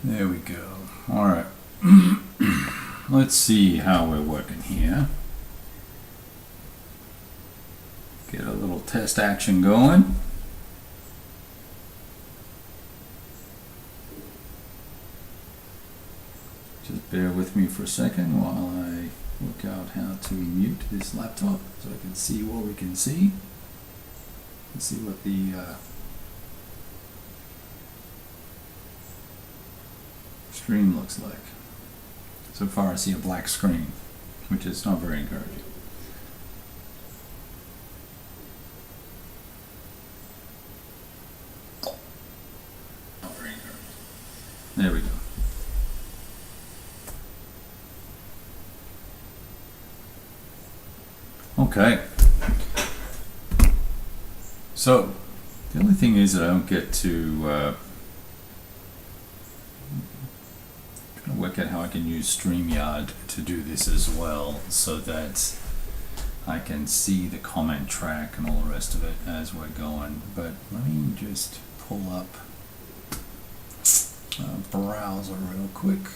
There we go. All right. Let's see how we're working here. Get a little test action going. Just bear with me for a second while I work out how to mute this laptop so I can see what we can see. Let's see what the screen looks like. So far I see a black screen, which is not very encouraging. Not very encouraging. There we go. Okay. So the only thing is that I don't get to work out how I can use StreamYard to do this as well, so that I can see the comment track and all the rest of it as we're going. But let me just pull up a browser real quick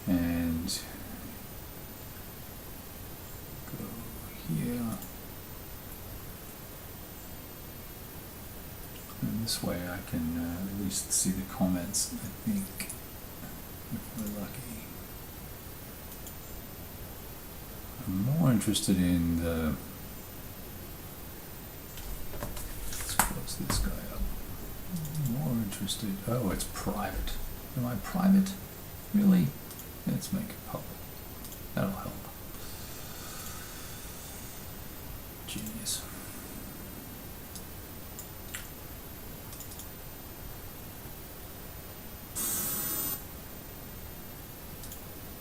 and go here. And this way I can at least see the comments, I think, if we're lucky. I'm more interested in the... Let's close this guy up. I'm more interested... Oh, it's private. Am I private? Really? Let's make it public. That'll help. Genius.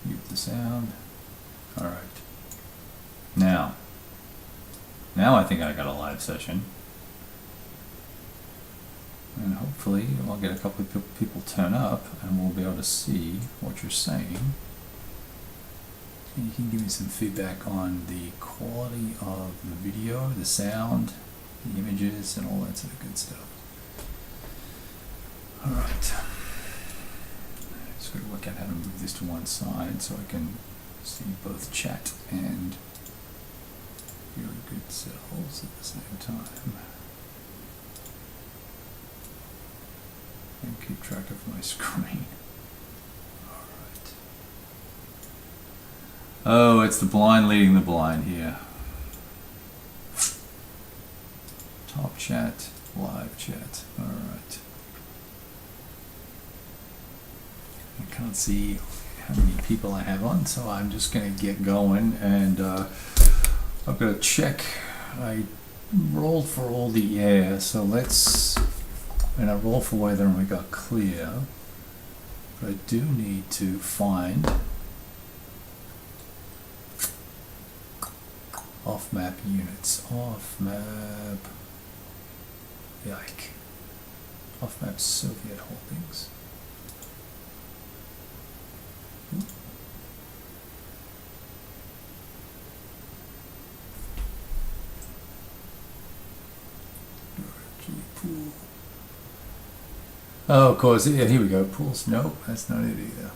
Mute the sound. All right. Now I think I got a live session, and hopefully I'll get a couple of people turn up, and we'll be able to see what you're saying. And you can give me some feedback on the quality of the video, the sound, the images, and all that sort of good stuff. All right. Just got to work out how to move this to one side so I can see both chat and your good selves at the same time. And keep track of my screen. Alright. Oh, it's the blind leading the blind here. Top chat, live chat. Alright. I can't see how many people I have on, so I'm just going to get going, and I've got to check. I rolled for all the air, so let's, and I rolled for weather and we got clear, but I do need to find off-map units. Off-map, yike, off-map Soviet holdings. Pool. Oh, of course, yeah, here we go. Pools. Nope, that's not it either.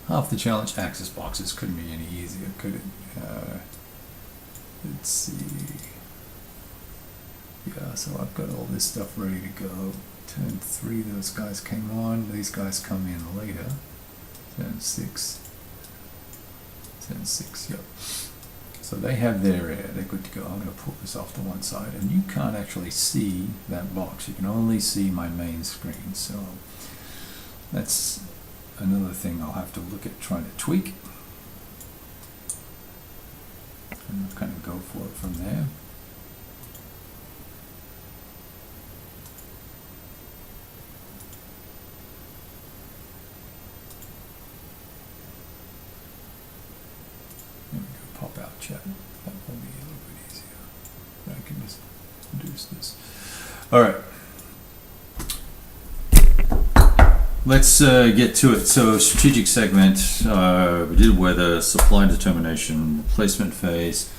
Half the challenge access boxes couldn't be any easier, could it? Let's see. Yeah, so I've got all this stuff ready to go. Turn 3, those guys came on. These guys come in later. Turn 6. Turn 6, yep. So they have their air, they're good to go. I'm going to pull this off to one side, and you can't actually see that box. You can only see my main screen, so that's another thing I'll have to look at trying to tweak. And I'll kind of go for it from there. Pop out chat. That will be a little bit easier. I can just reduce this. All right. Let's get to it. So strategic segment, we did weather, supply determination, replacement phase.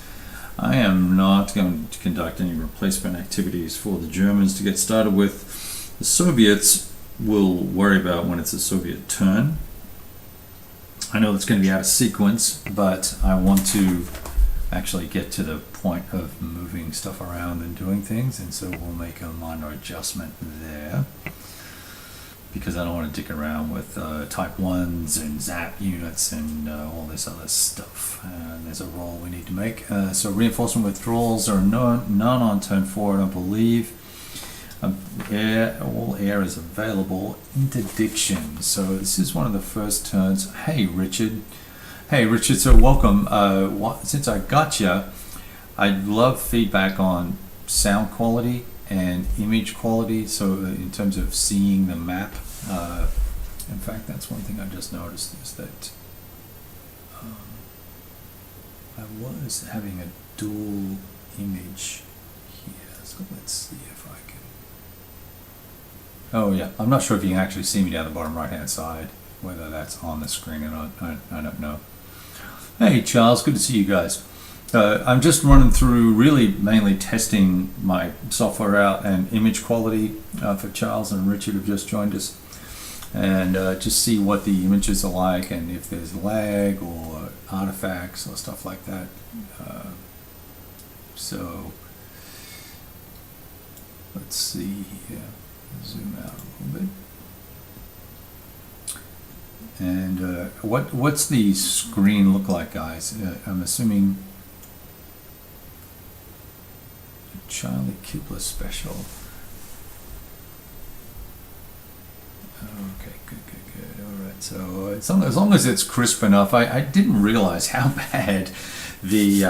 I am not going to conduct any replacement activities for the Germans to get started with. The Soviets will worry about when it's a Soviet turn. I know it's going to be out of sequence, but I want to actually get to the point of moving stuff around and doing things, and so we'll make a minor adjustment there, because I don't want to dick around with type 1s and zap units and all this other stuff. And there's a roll we need to make. So reinforcement withdrawals are none on turn 4, I don't believe. All air is available. Interdiction. So this is one of the first turns. Hey Richard, so welcome. Since I got you, I'd love feedback on sound quality and image quality, so in terms of seeing the map. In fact, that's one thing I just noticed, is that I was having a dual image here, so let's see if I can. Oh yeah, I'm not sure if you can actually see me down the bottom right hand side, whether that's on the screen or not. I don't know. Hey Charles, good to see you guys. I'm just running through, really mainly testing my software out and image quality for Charles and Richard have just joined us, and just see what the images are like and if there's lag or artifacts or stuff like that. So let's see here, zoom out a little bit. And what's the screen look like, guys? I'm assuming Charlie Kibler special. Okay, good. All right, so as long as it's crisp enough. I didn't realize how bad the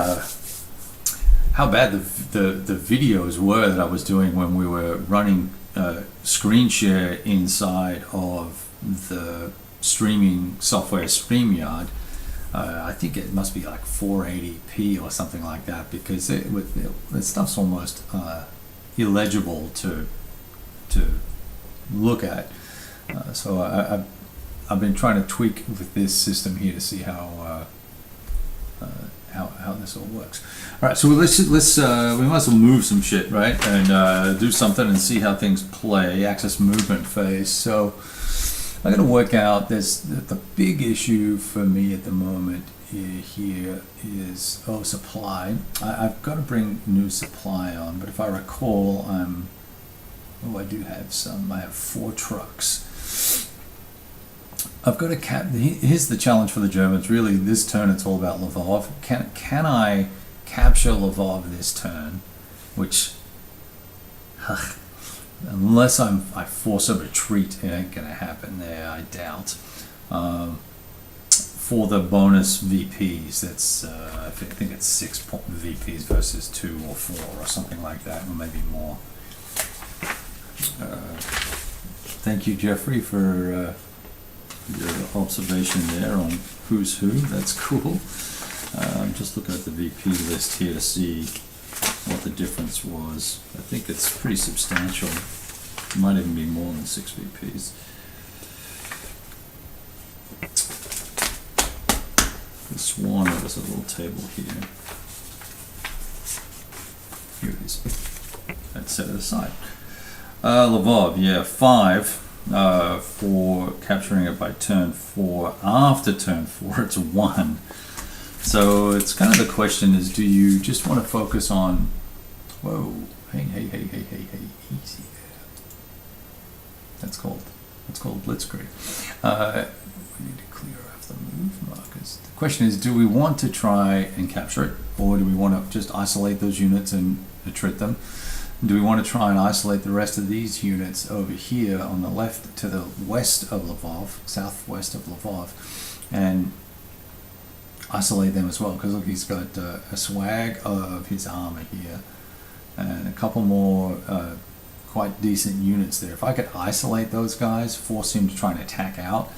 videos were that I was doing when we were running screen share inside of the streaming software StreamYard. I think it must be like 480p or something like that, because the stuff's almost illegible to look at. So I've been trying to tweak with this system here to see how this all works. All right, so we might as well move some shit, right, and do something and see how things play. Axis movement phase. So I'm going to work out, the big issue for me at the moment here is supply. I've got to bring new supply on, but if I recall, I do have some. I have 4 trucks. I've got to here's the challenge for the Germans. Really, this turn it's all about Lvov. Can I capture Lvov this turn? Which, unless I force a retreat, it ain't gonna happen there, I doubt. For the bonus VPs, that's I think it's 6 VPs versus 2 or 4 or something like that, or maybe more. Thank you, Jeffrey, for your observation there on who's who. That's cool. I'm just looking at the VP list here to see what the difference was. I think it's pretty substantial. It might even be more than 6 VPs. I sworn there was a little table here. Here it is. Let's set it aside. Lvov, yeah, 5 for capturing it by turn 4. After turn 4, it's 1. So it's kind of the question is, do you just want to focus on, whoa, hey, easy there. That's called blitzkrieg. We need to clear off the move markers. The question is, do we want to try and capture it, or do we want to just isolate those units and attrit them? Do we want to try and isolate the rest of these units over here on the left to the west of Lvov, southwest of Lvov, and isolate them as well? Because look, he's got a swag of his armor here and a couple more quite decent units there. If I could isolate those guys, force him to try and attack out,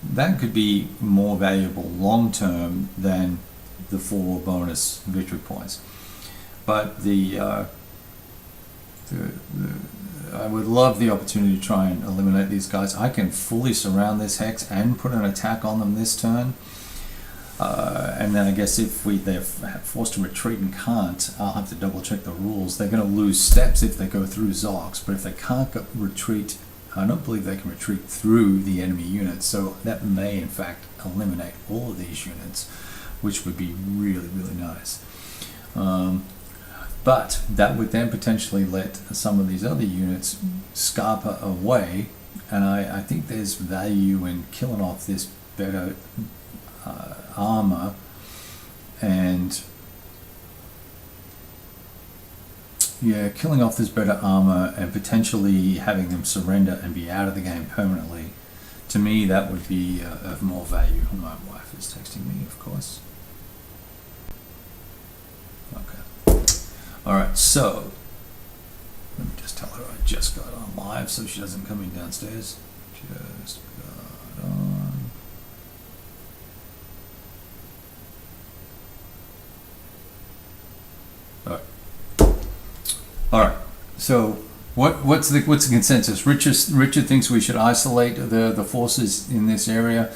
that could be more valuable long term than the 4 bonus victory points. But I would love the opportunity to try and eliminate these guys. I can fully surround this hex and put an attack on them this turn. And then I guess if they're forced to retreat and can't, I'll have to double check the rules. They're going to lose steps if they go through Zox, but if they can't retreat, I don't believe they can retreat through the enemy units. So that may in fact eliminate all of these units, which would be really, really nice. But that would then potentially let some of these other units scarper away, and I think there's value in killing off this better armor and killing off this better armor and potentially having them surrender and be out of the game permanently. To me, that would be of more value. My wife is texting me, of course. Okay. All right, so let me just tell her I just got on live so she doesn't come in downstairs. Just got on. All right. So what's the consensus? Richard thinks we should isolate the forces in this area.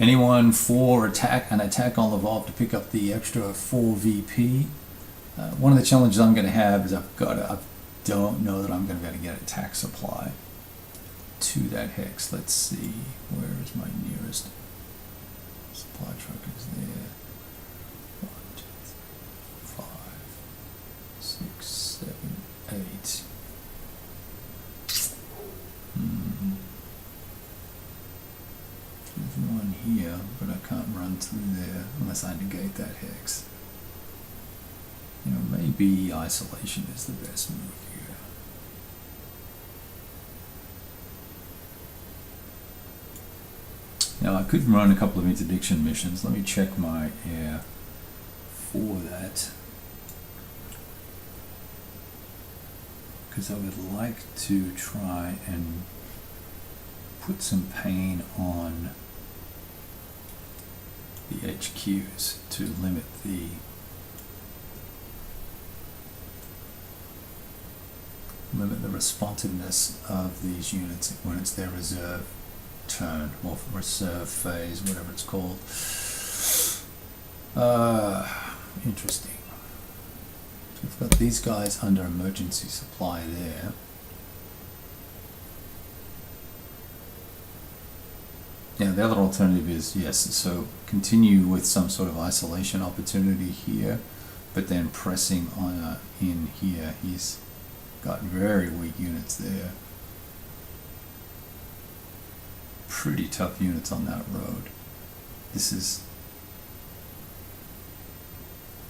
Anyone for an attack on Lvov to pick up the extra 4 VP? One of the challenges I'm going to have is I don't know that I'm going to be able to get attack supply to that hex. Let's see, where is my nearest supply truck? Is there? 1, 2, 3, 5, 6, 7, 8. There's one here, but I can't run through there unless I negate that hex. You know, maybe isolation is the best move here. Now I could run a couple of interdiction missions. Let me check my air for that, because I would like to try and put some pain on the HQs to limit the responsiveness of these units when it's their reserve turn or reserve phase, whatever it's called. Interesting. So we've got these guys under emergency supply there. Yeah, the other alternative is, yes, so continue with some sort of isolation opportunity here, but then pressing on in here. He's got very weak units there. Pretty tough units on that road. This is...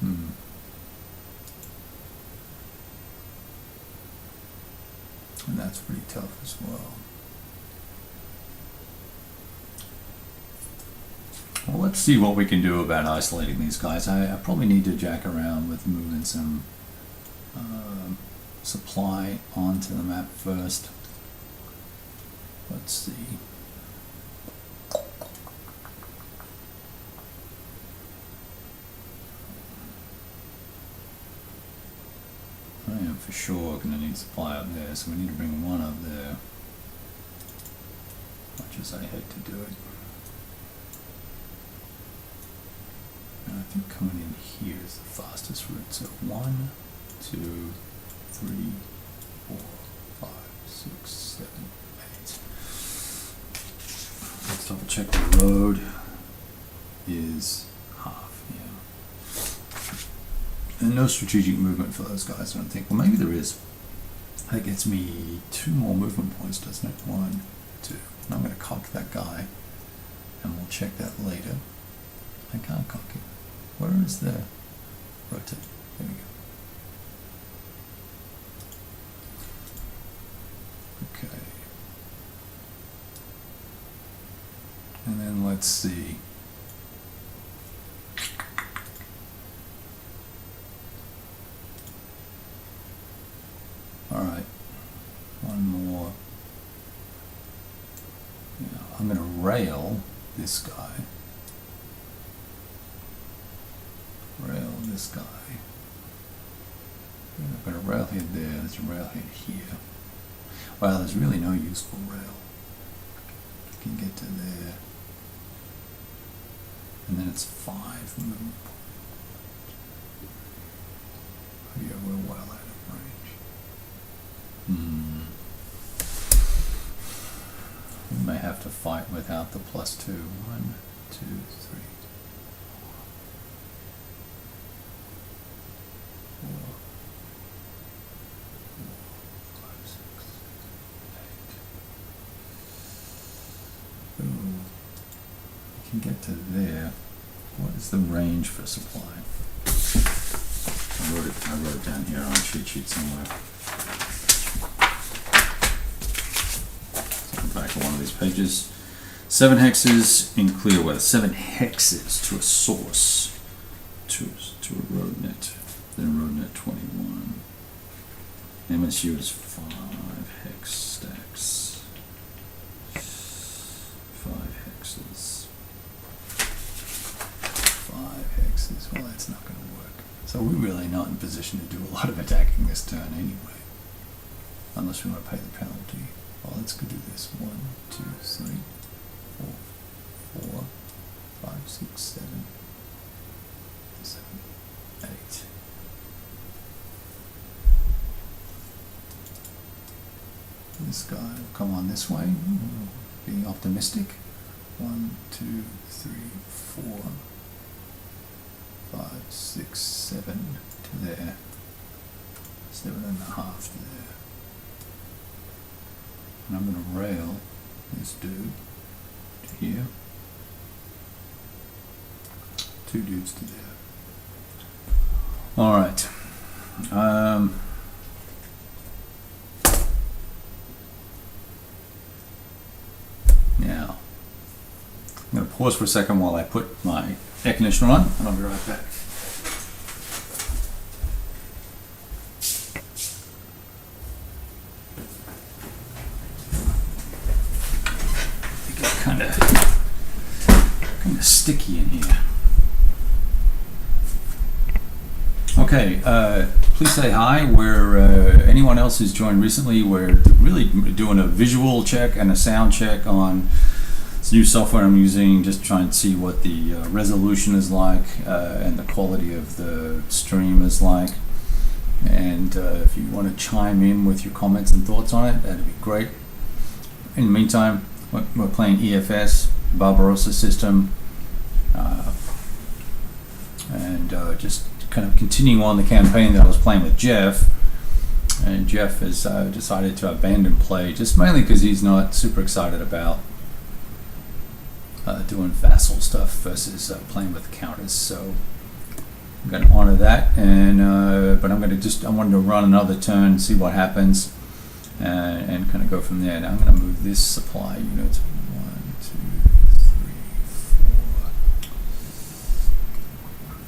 And that's pretty tough as well. Well, let's see what we can do about isolating these guys. I probably need to jack around with moving some supply onto the map first. Let's see. I am for sure going to need supply up there, so we need to bring one up there. Much as I hate to do it. And I think coming in here is the fastest route. So 1, 2, 3, 4, 5, 6, 7, 8. Let's double check the road is half, yeah. And no strategic movement for those guys, I don't think. Well, maybe there is. That gets me 2 more movement points, doesn't it? 1, 2. And I'm going to cock that guy, and we'll check that later. I can't cock it. Where is the rotate? There we go. Okay. And then let's see. All right. One more. Yeah, I'm going to rail this guy. Rail this guy. I've got a railhead there, there's a railhead here. Well, there's really no useful rail. I can get to there. and then it's 5 movement. Oh yeah, we're well out of range. We may have to fight without the +2. 1, 2, 3, 4, 5, 6, 8. Ooh. We can get to there. What is the range for supply? I wrote it down here on a cheat sheet somewhere. So I'm back to one of these pages. 7 hexes in clear weather. 7 hexes to a source. To a road net. Then road net 21. MSU is 5 hex stacks. 5 hexes. 5 hexes. Well, that's not going to work. So we're really not in position to do a lot of attacking this turn anyway. Unless we want to pay the penalty. Well, let's go do this. 1, 2, 3, 4, 4, 5, 6, 7, 7, 8. This guy will come on this way. Being optimistic. 1, 2, 3, 4, 5, 6, 7 to there. 7.5 to there. And I'm going to rail this dude to here. 2 dudes to there. All right. Now, I'm going to pause for a second while I put my air conditioner on, and I'll be right back. It gets kind of sticky in here. Okay, please say hi. Where anyone else who's joined recently, we're really doing a visual check and a sound check on this new software I'm using, just trying to see what the resolution is like and the quality of the stream is like. And if you want to chime in with your comments and thoughts on it, that'd be great. In the meantime, we're playing EFS, Barbarossa system, and just kind of continuing on the campaign that I was playing with Jeff. And Jeff has decided to abandon play, just mainly because he's not super excited about doing vassal stuff versus playing with counters. So I'm going to honor that, and but I wanted to run another turn, see what happens, and kind of go from there. Now I'm going to move this supply unit. 1, 2, 3,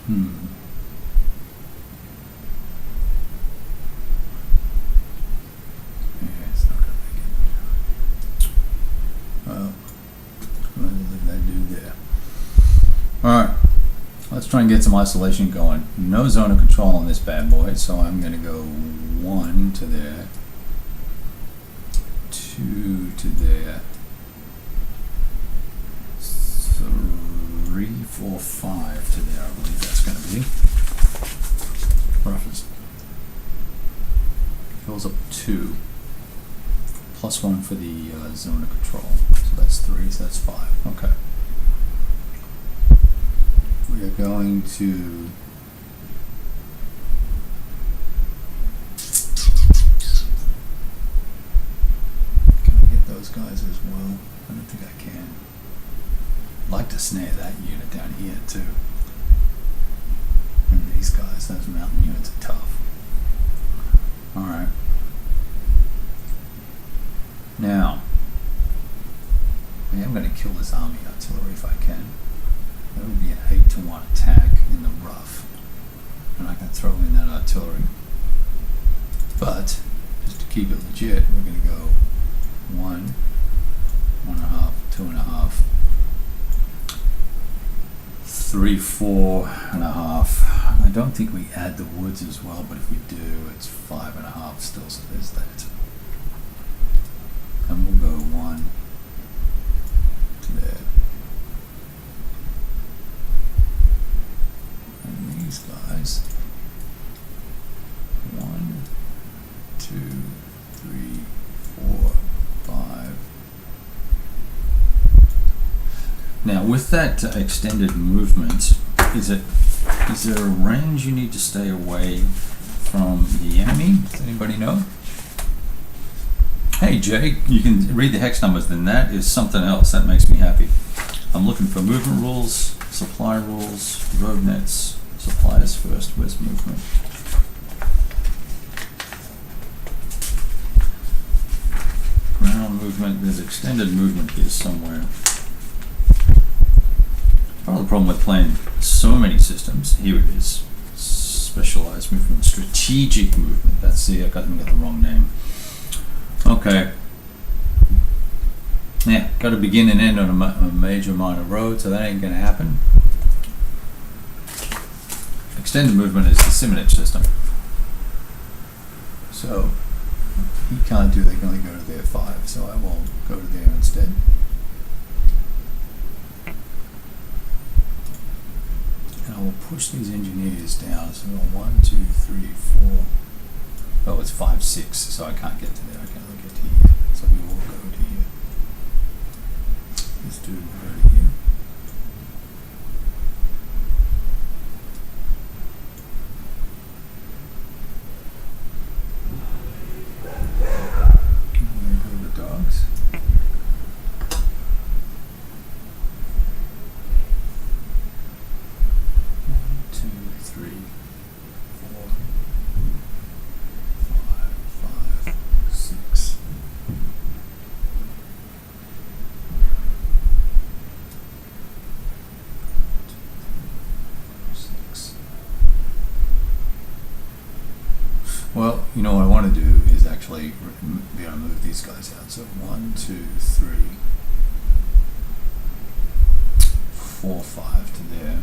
4. Yeah, it's not going to make it. Well, I'm going to leave that dude there. Alright, let's try and get some isolation going. No zone of control on this bad boy, so I'm going to go 1 to there, 2 to there, 3, 4, 5 to there, I believe that's going to be. Roughest. Fills up 2. +1 for the zone of control. So that's 3, so that's 5. Okay. We are going to can I get those guys as well? I don't think I can. I'd like to snare that unit down here too. And these guys, those mountain units are tough. Alright. Now, I am going to kill this army artillery if I can. That would be an 8-to-1 attack in the rough. And I can throw in that artillery. But, just to keep it legit, we're going to go 1, 1.5, 2.5, 3, 4.5. I don't think we add the woods as well, but if we do, it's 5.5 still, so there's that. And we'll go 1 to there. these guys. 1, 2, 3, 4, 5. Now, with that extended movement, is there a range you need to stay away from the enemy? Does anybody know? Hey Jay, you can read the hex numbers, then that is something else. That makes me happy. I'm looking for movement rules, supply rules, road nets, suppliers first. Where's movement? Ground movement, there's extended movement here somewhere. Part of the problem with playing so many systems, here it is. Specialized movement, strategic movement. That's the, I got the wrong name. Okay. Yeah, got to begin and end on a major minor road, so that ain't going to happen. Extended movement is the Simonich system. So he can't do, they can only go to their 5, so I will go to there instead. And I will push these engineers down. So 1, 2, 3, 4. Oh, it's 5, 6, so I can't get to there. I can only get to here. So we will go to here. This dude will go to here. And there go the dogs. Well, you know what I want to do is actually be able to move these guys out. So 1, 2, 3, 4, 5 to there.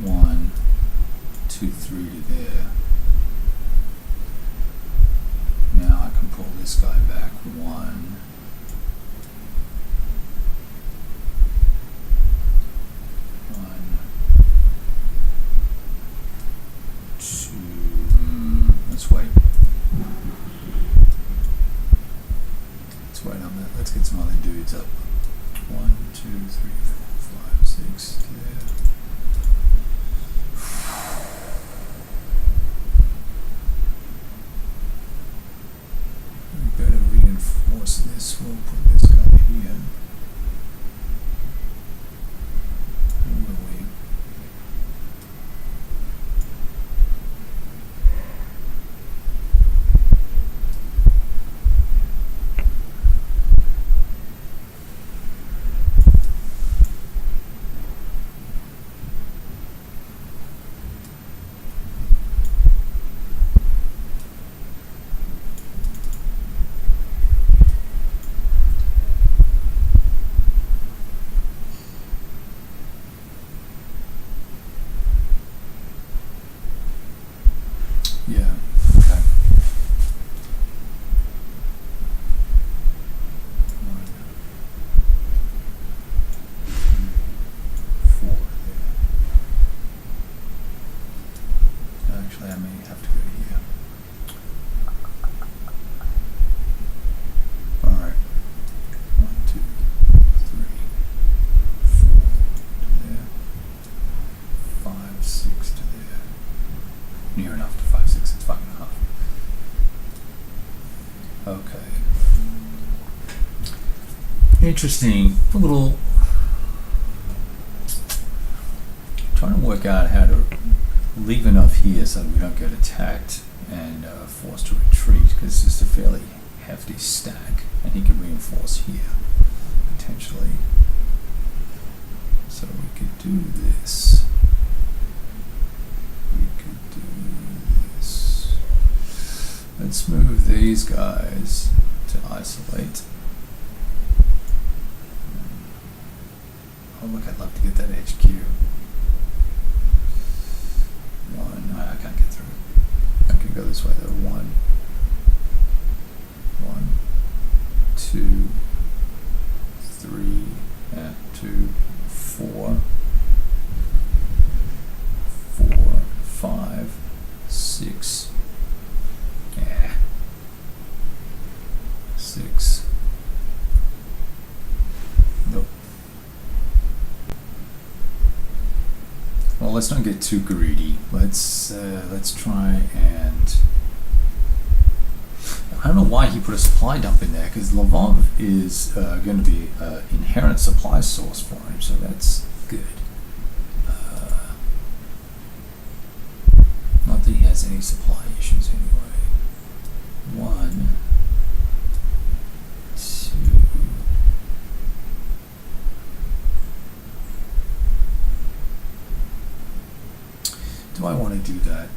One, 2, 3 to there. Now I can pull this guy back. 1. 2. Let's wait. Let's wait on that. Let's get some other dudes up. 1, 2, 3, 4, 5, 6 to there. We better reinforce this. We'll put this guy here. Where are we? Yeah, okay. 1, 2, 4 there. Actually, I may have to go here. Alright. 1, 2, 3, 4 to there. 5, 6 to there. Near enough to 5, 6, it's 5.5. Okay. Interesting. A little trying to work out how to leave enough here so we don't get attacked and forced to retreat, because it's just a fairly hefty stack, and he can reinforce here potentially. So we could do this. We could do this. Let's move these guys to isolate. Oh look, I'd love to get that HQ. 1, I can't get through. I can go this way though. 1, 1, 2, 2, 3, 2, 4, 4, 5, 6, 6. Nope. Well, let's not get too greedy. Let's try and. I don't know why he put a supply dump in there, because Lvov is going to be an inherent supply source for him, so that's good. Not that he has any supply issues anyway. 1, 2. Do I want to do that?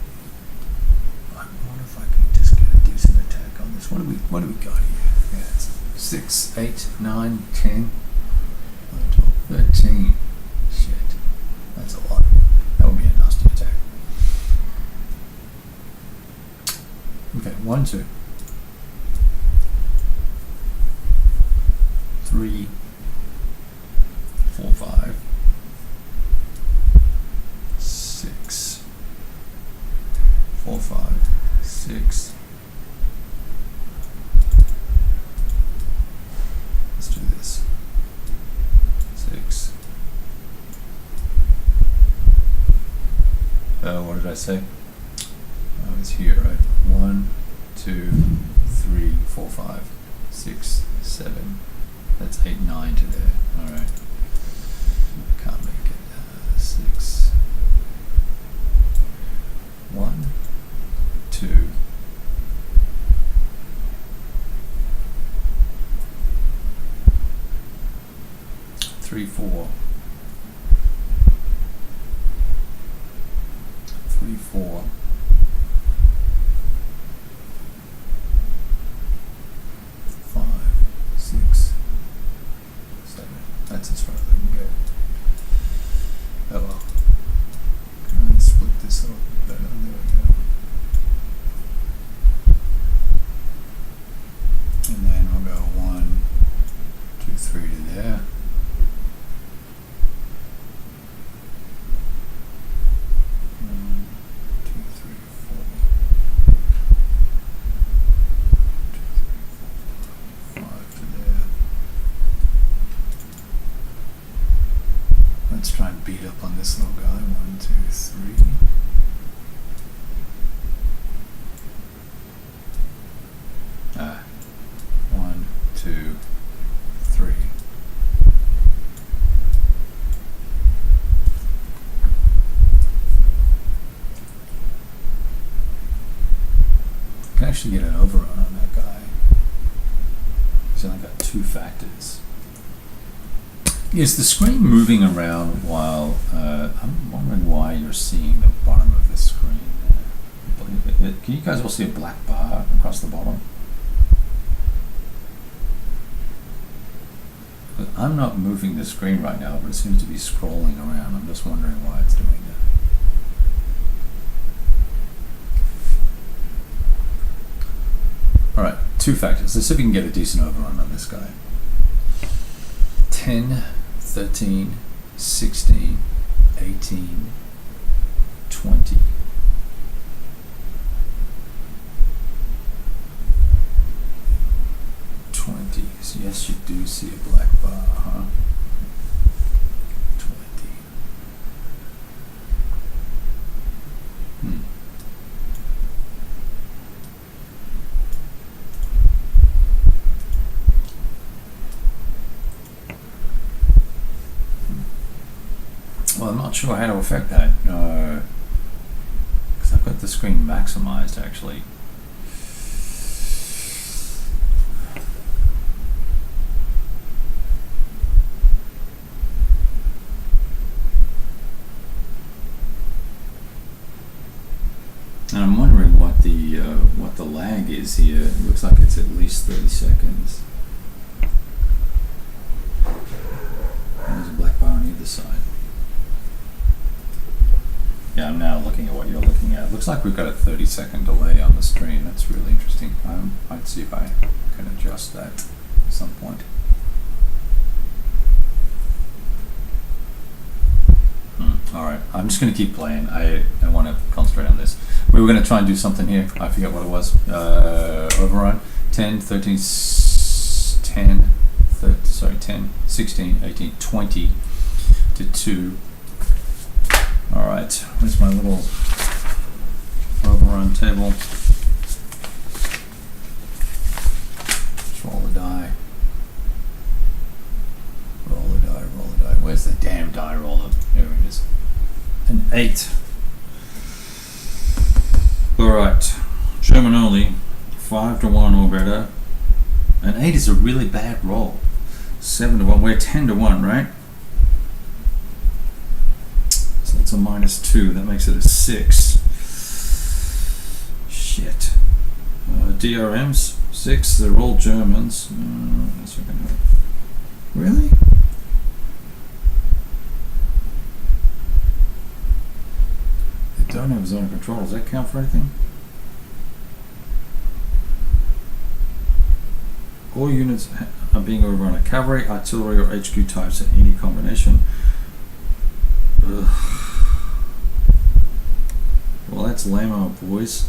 I wonder if I can just get a decent attack on this. What do we got here? Yeah, it's 6, 8, 9, 10, 11, 12, 13. Shit. That's a lot. That would be a nasty attack. Okay, 1, 2. 3, 4, 5, 6, 4, 5, 6. Let's do this. 6. What did I say? I was here, right? 1, 2, 3, 4, 5, 6, 7. That's 8, 9 to there. All right. Can't make it. 6. 1, 2. 3, 4. 3, 4. 5, 6, 7. That's as far as I can go. Oh well. Can I split this a little bit better? There we go. And then we'll go 1, 2, 3 to there. 1, 2, 3, 4. 2, 3, 4, 5 to there. Let's try and beat up on this little guy. 1, 2, 3. Ah. 1, 2, 3. Can actually get an overrun on that guy. He's only got 2 factors. Is the screen moving around while I'm wondering why you're seeing the bottom of the screen? Can you guys all see a black bar across the bottom? I'm not moving the screen right now, but it seems to be scrolling around. I'm just wondering why it's doing that. Alright, 2 factors. Let's see if we can get a decent overrun on this guy. 10, 13, 16, 18, 20. 20. So yes, you do see a black bar, huh? 20. Well, I'm not sure how to affect that, because I've got the screen maximized actually. And I'm wondering what the lag is here. It looks like it's at least 30 seconds. And there's a black bar on either side. Yeah, I'm now looking at what you're looking at. It looks like we've got a 30-second delay on the screen. That's really interesting. I'd see if I can adjust that some point. Alright, I'm just going to keep playing. I want to concentrate on this. We were going to try and do something here. I forget what it was. Overrun. 10, 13, 10, 10, 16, 18, 20 to 2. Alright, where's my little overrun table? Let's roll the die. Roll the die, roll the die. Where's the damn die roller? There it is. An 8. Alright, German only. 5 to 1 or better. An 8 is a really bad roll. 7 to 1. We're 10 to 1, right? So that's a -2. That makes it a 6. Shit. DRMs 6. They're all Germans. Really? They don't have zone control. Does that count for anything? All units are being overrun. Cavalry, artillery, or HQ types in any combination. Ugh. Well, that's lame, boys.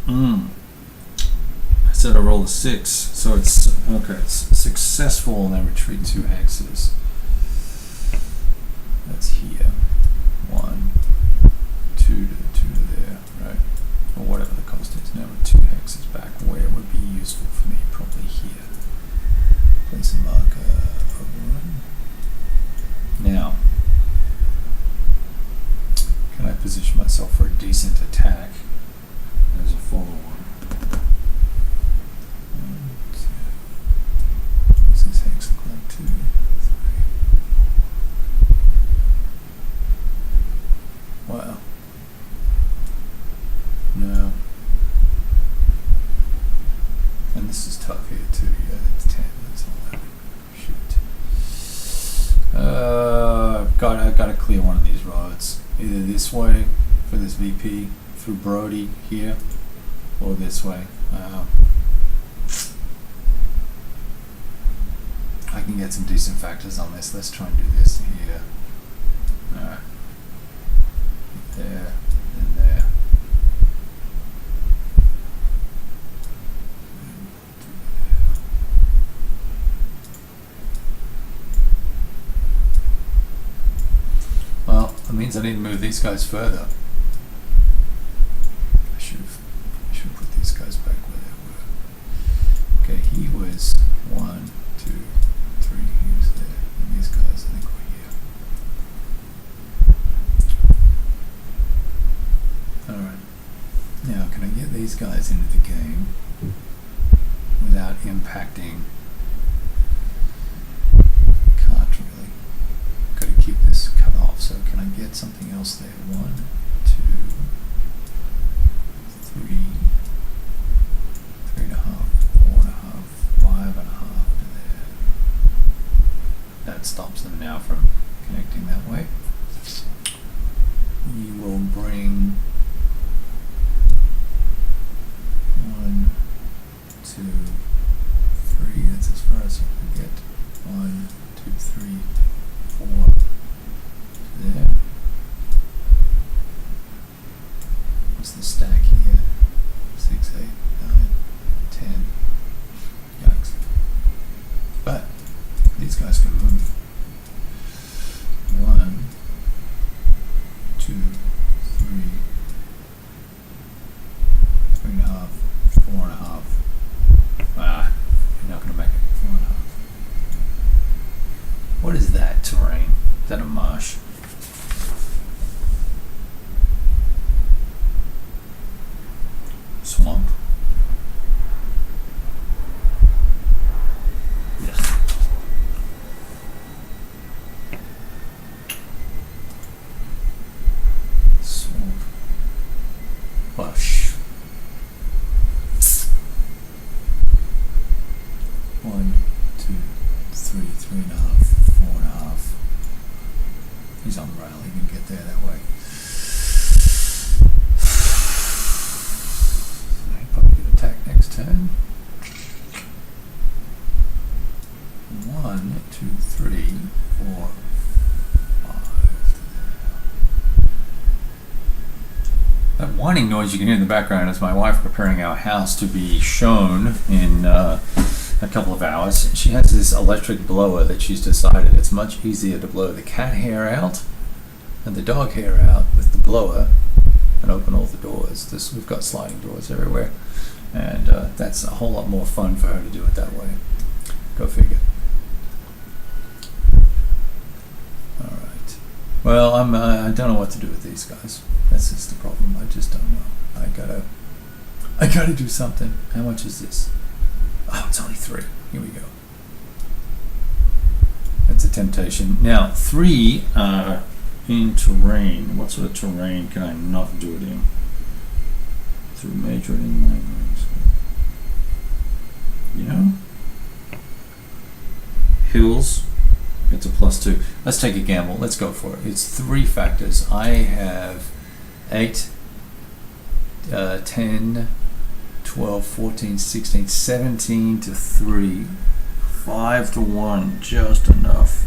I said I rolled a 6, so it's okay. It's successful, and then retreat 2 hexes. That's here. 1, 2 to 2 to there, right? Or whatever the cost is. Now we're 2 hexes back. Where would be useful for me? Probably here. Place a marker. Overrun. Now, can I position myself for a decent attack? There's a follow-on. 1, 2. What's this hex look like? 2, 3. Wow. No. And this is tough here too. Yeah, that's 10. That's 11. Shoot. I've got to clear one of these roads. Either this way for this VP through Brody here, or this way. I can get some decent factors on this. Let's try and do this here. Alright. There and there. Well, that means I need to move these guys further. I should put these guys back where they were. Okay, he was 1, 2, 3. He was there, and these guys I think were here. All right. Now, can I get these guys into the game without impacting? Can't really. Got to keep this cut off. So can I get something else there? 1, 2, 3, 3.5, 4.5, 5.5 to there. That stops them now from connecting that way. You will bring 1, 2, 3. That's as far as you can get. 1, 2, 3, 4. There. 10. 1, 2, 3, 4, 5. That whining noise you can hear in the background is my wife preparing our house to be shown in a couple of hours. She has this electric blower that she's decided it's much easier to blow the cat hair out and the dog hair out with the blower and open all the doors. We've got sliding doors everywhere, and that's a whole lot more fun for her to do it that way. Go figure. All right. Well, I don't know what to do with these guys. That's just the problem. I just don't know. I gotta do something. How much is this? Oh, it's only 3. Here we go. That's a temptation. Now, 3 in terrain. What sort of terrain can I not do it in? Through majoring language. You know? Hills. It's a +2. Let's take a gamble. Let's go for it. It's 3 factors. I have 8, 10, 12, 14, 16, 17 to 3, 5 to 1, just enough.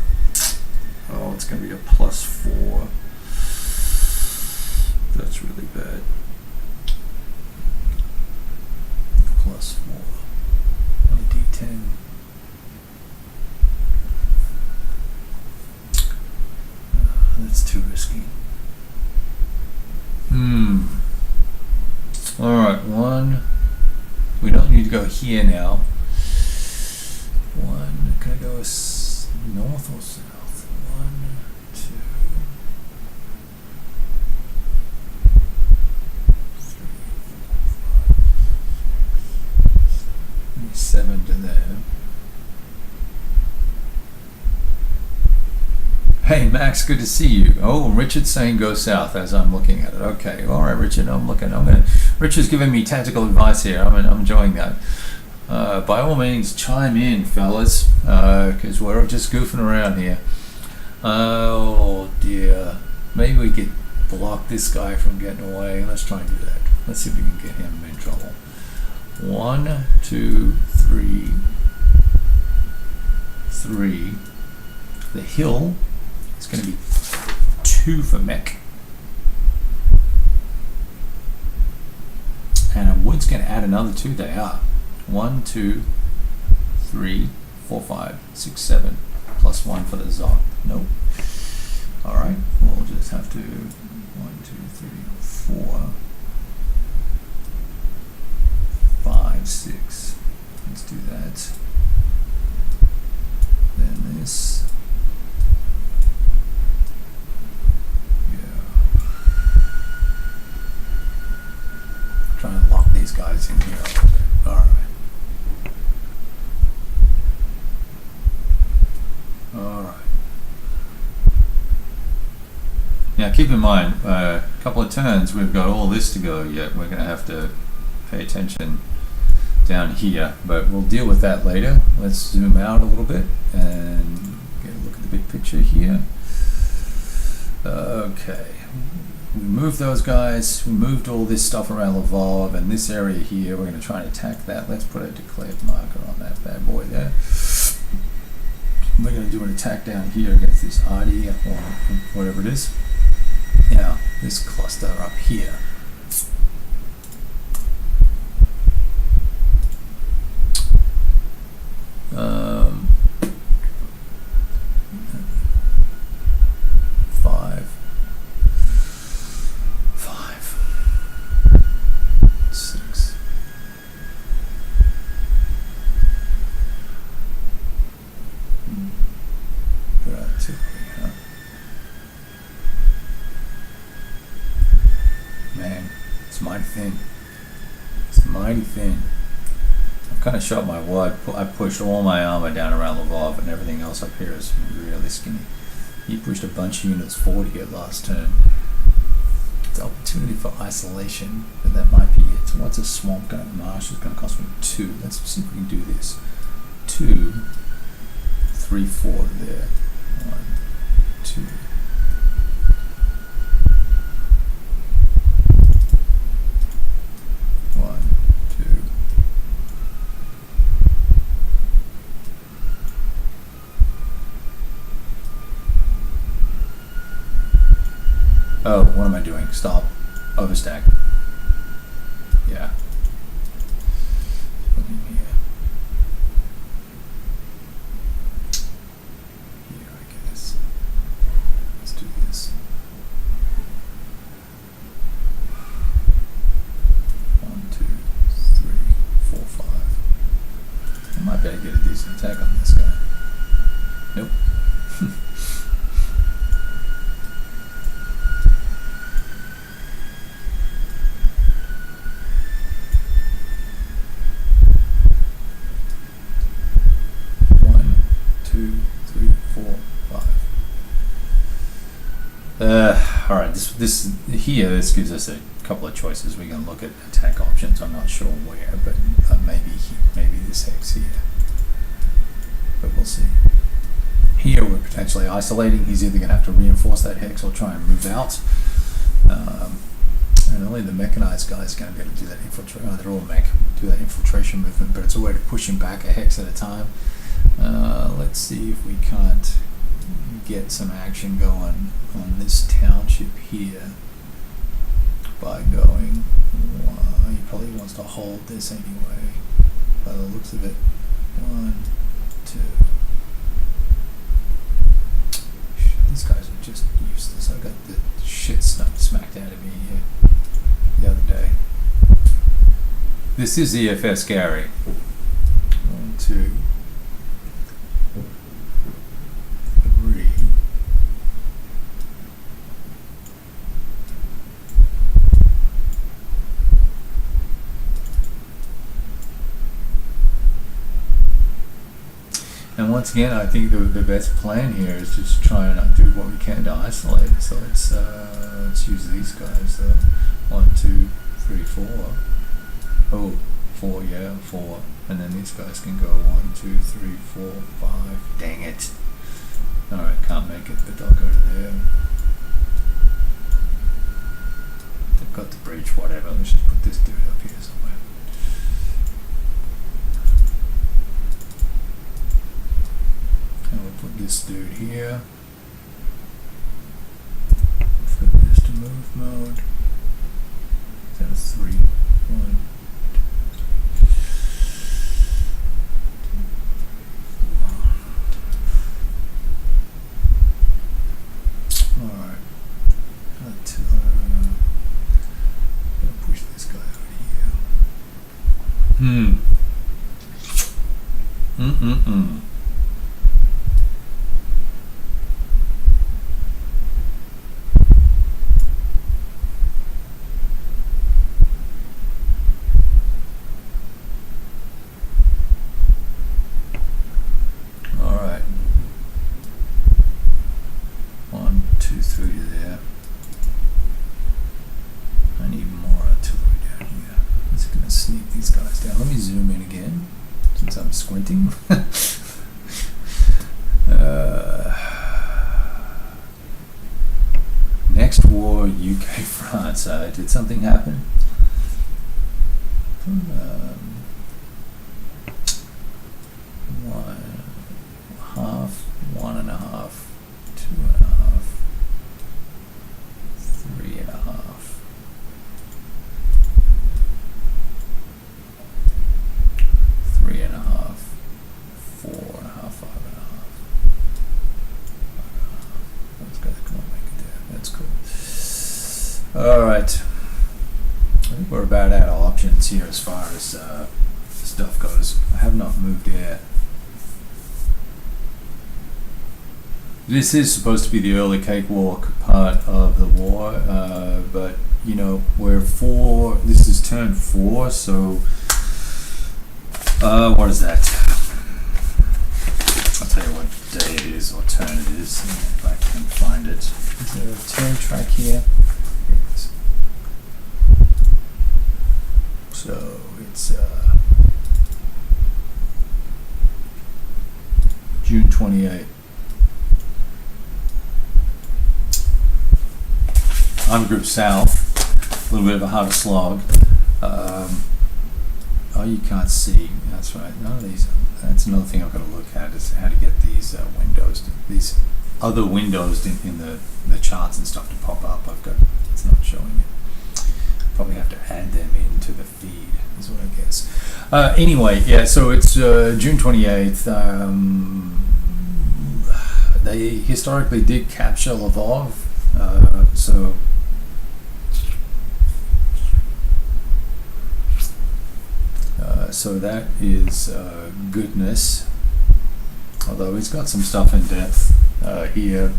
Oh, it's going to be a +4. That's really bad. +4. A D10. That's too risky. Alright, 1. We don't need to go here now. 1. Can I go north or south? 1, 2, 3, 4, 5, 6, 7 to there. Hey Max, good to see you. Oh, Richard's saying go south as I'm looking at it. Okay, all right, Richard. Richard's giving me tactical advice here. I'm enjoying that. By all means, chime in, fellas, because we're just goofing around here. Oh dear. Maybe we could block this guy from getting away. Let's try and do that. Let's see if we can get him in trouble. 1, 2, 3, 3. The hill. It's going to be 2 for mech. And a wood's going to add another 2. They are. 1, 2, 3, 4, 5, 6, 7. +1 for the Zod. Nope. Alright. We'll just have to 1, 2, 3, 4, 5, 6. Let's do that. Then this. Try and lock these guys in here. Alright. Alright. Now keep in mind, a couple of turns, we've got all this to go yet. We're going to have to pay attention down here, but we'll deal with that later. Let's zoom out a little bit and get a look at the big picture here. Okay. We moved those guys, we moved all this stuff around Lvov, and this area here, we're going to try and attack that. Let's put a declared marker on that bad boy there. We're going to do an attack down here against this Adi, or whatever it is. Now, this cluster up here. Kind of shot my wad. I pushed all my armor down around Lvov, and everything else up here is really skinny. He pushed a bunch of units forward here last turn. It's an opportunity for isolation, but that might be it. So what's a swamp going to marsh? It's going to cost me 2. Let's see if we can do this. 2, 3, 4 there. 1, 2. Oh, what am I doing? Stop. Overstack. Yeah. Put in here. Here, I guess. Let's do this. 1, 2, 3, 4, 5. I might be able to get a decent attack on this guy. Nope. Alright, this gives us a couple of choices. We can look at attack options. I'm not sure where, but maybe this hex here. But we'll see. Here we're potentially isolating. He's either going to have to reinforce that hex or try and move out. And only the mechanized guy is going to be able to do that infiltration. They're all mech, do that infiltration movement, but it's a way to push him back a hex at a time. Let's see if we can't get some action going on this township here by going. He probably wants to hold this anyway, by the looks of it. 1, 2. These guys are just useless. I got the shit smacked out of me here the other day. This is EFS Gary. 1, 2, 3. And once again, I think the best plan here is just try and do what we can to isolate. So let's use these guys. 1, 2, 3, 4. Oh, 4, yeah, 4. And then these guys can go 1, 2, 3, 4, 5. Dang it. Alright, can't make it, but I'll go to there. They've got the bridge, whatever. Let's just put this dude up here somewhere. And we'll put this dude here. Flip this to move mode. Is that a 3? 1. Alright. Gonna push this guy over here. Alright. 1, 2, 3 to there. I need more artillery down here. I'm just gonna sneak these guys down. Let me zoom in again, since I'm squinting. Next war, UK, France. Did something happen? 1.5, 1.5, 2.5, 3.5. 3.5, 4.5, 5.5. Those guys come on, make it there. That's cool. Alright. I think we're about out of options here as far as stuff goes. I have not moved yet. This is supposed to be the early cakewalk part of the war, but you know, this is turn 4, so what is that? I'll tell you what day it is or turn it is, if I can find it. Is there a turn track here? Yes. So it's June 28th. I'm Group South, a little bit of a harder slog. Oh, you can't see. That's right. None of these. That's another thing I've got to look at is how to get these windows, these other windows in the charts and stuff to pop up. It's not showing it. Probably have to add them into the feed, is what I guess. Anyway, yeah, so it's June 28th. They historically did capture Lvov, so that is goodness. Although he's got some stuff in depth here.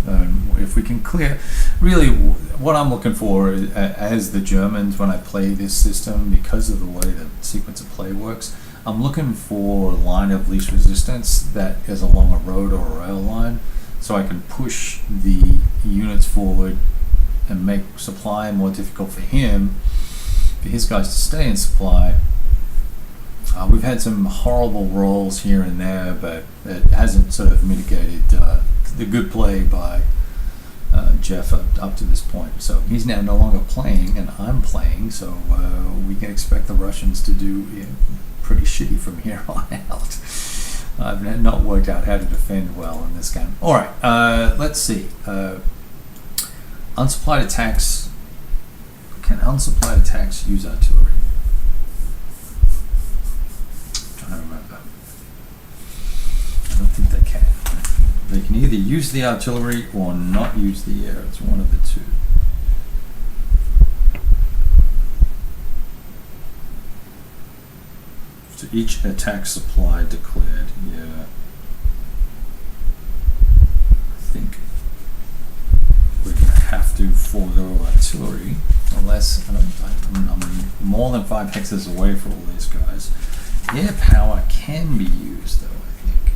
If we can clear, really, what I'm looking for as the Germans when I play this system, because of the way the sequence of play works, I'm looking for a line of least resistance that is along a road or a rail line, so I can push the units forward and make supply more difficult for him, for his guys to stay in supply. We've had some horrible rolls here and there, but it hasn't sort of mitigated the good play by Jeff up to this point. So he's now no longer playing, and I'm playing, so we can expect the Russians to do pretty shitty from here on out. I've not worked out how to defend well in this game. All right, let's see. Unsupplied attacks. Can unsupplied attacks use artillery? I remember. I don't think they can. They can either use the artillery or not use the air. It's one of the two. So each attack supply declared. Yeah. I think we're going to have to forego artillery unless I'm more than 5 hexes away from all these guys. Air power can be used, though, I think.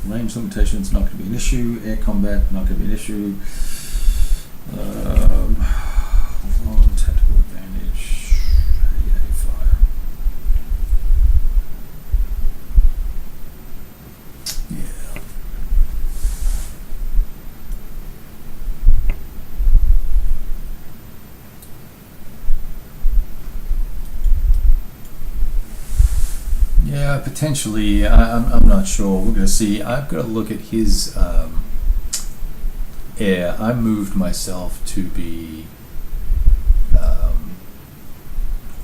Range limitations not going to be an issue. Air combat not going to be an issue. Long tactical advantage. AA fire. Yeah. Yeah, potentially. I'm not sure. We're going to see. I've got to look at his air. I moved myself to be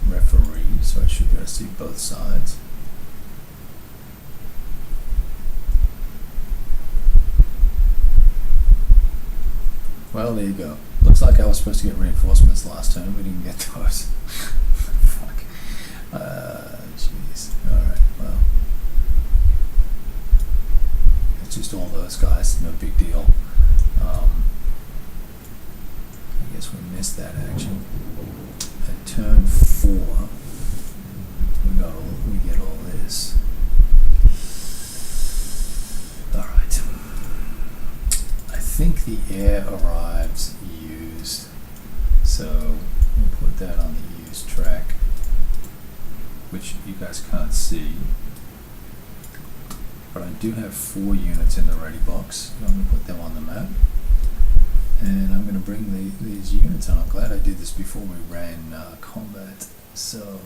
referee, so I should be able to see both sides. Well, there you go. Looks like I was supposed to get reinforcements last time. We didn't get those. Fuck. Jeez. Alright, well. It's just all those guys. No big deal. I guess we missed that action. At turn 4, we get all this. Alright. I think the air arrives used, so we'll put that on the used track, which you guys can't see, but I do have 4 units in the ready box. I'm going to put them on the map, and I'm going to bring these units on. I'm glad I did this before we ran combat. So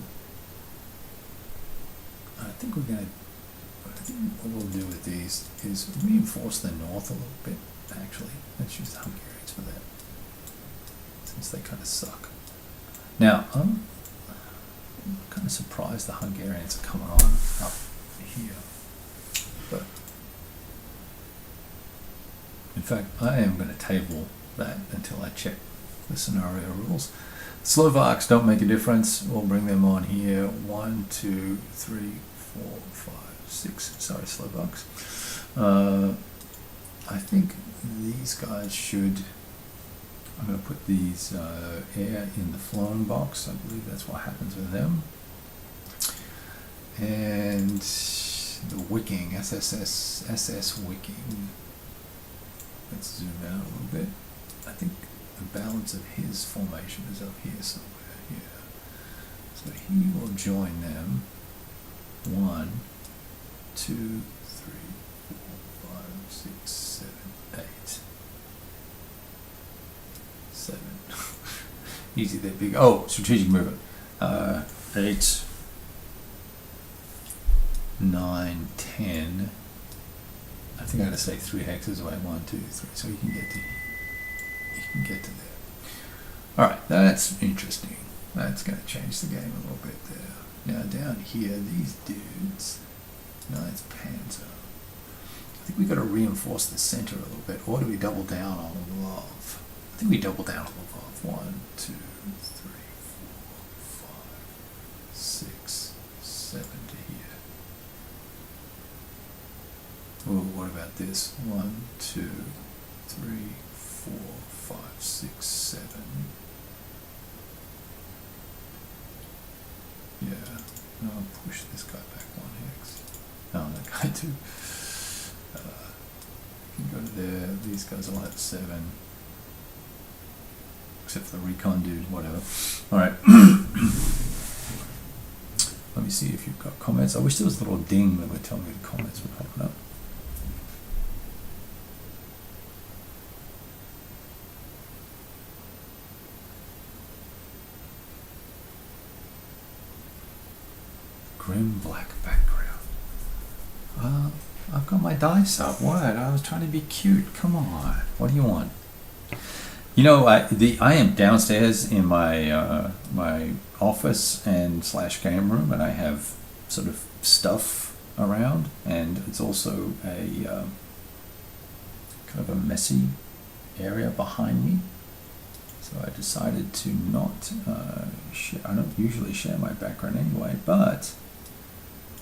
I think what we'll do with these is reinforce the north a little bit. Actually, let's use the Hungarians for that, since they kind of suck. Now, I'm kind of surprised the Hungarians are coming on up here, but in fact, I am going to table that until I check the scenario rules. Slovaks don't make a difference. We'll bring them on here. 1, 2, 3, 4, 5, 6. Sorry, Slovaks. I think these guys should. I'm going to put these air in the flown box. I believe that's what happens with them. And the wicking, SS wicking. Let's zoom out a little bit. I think the balance of his formation is up here somewhere. Yeah. So he will join them. 1, 2, 3, 4, 5, 6, 7, 8. 7. Easy, that big. Oh, strategic movement. 8. 9, 10. I think I had to say 3 hexes away. 1, 2, 3. So you can get to there. All right, that's interesting. That's going to change the game a little bit there. Now down here, these dudes. Ninth Panzer. I think we got to reinforce the center a little bit, or do we double down on love? I think we double down on love. 1, 2, 3, 4, 5, 6, 7 to here. Oh, what about this? 1, 2, 3, 4, 5, 6, 7. Yeah, no, I'll push this guy back 1 hex. No, that guy too. You can go to there. These guys all have 7. Except for the recon dude, whatever. Alright. Let me see if you've got comments. I wish there was a little ding that would tell me the comments were popping up. Grim black background. I've got my dice up. What? I was trying to be cute. Come on. What do you want? You know, I am downstairs in my my office and / game room, and I have sort of stuff around, and it's also a kind of a messy area behind me. So I decided to not share. I don't usually share my background anyway, but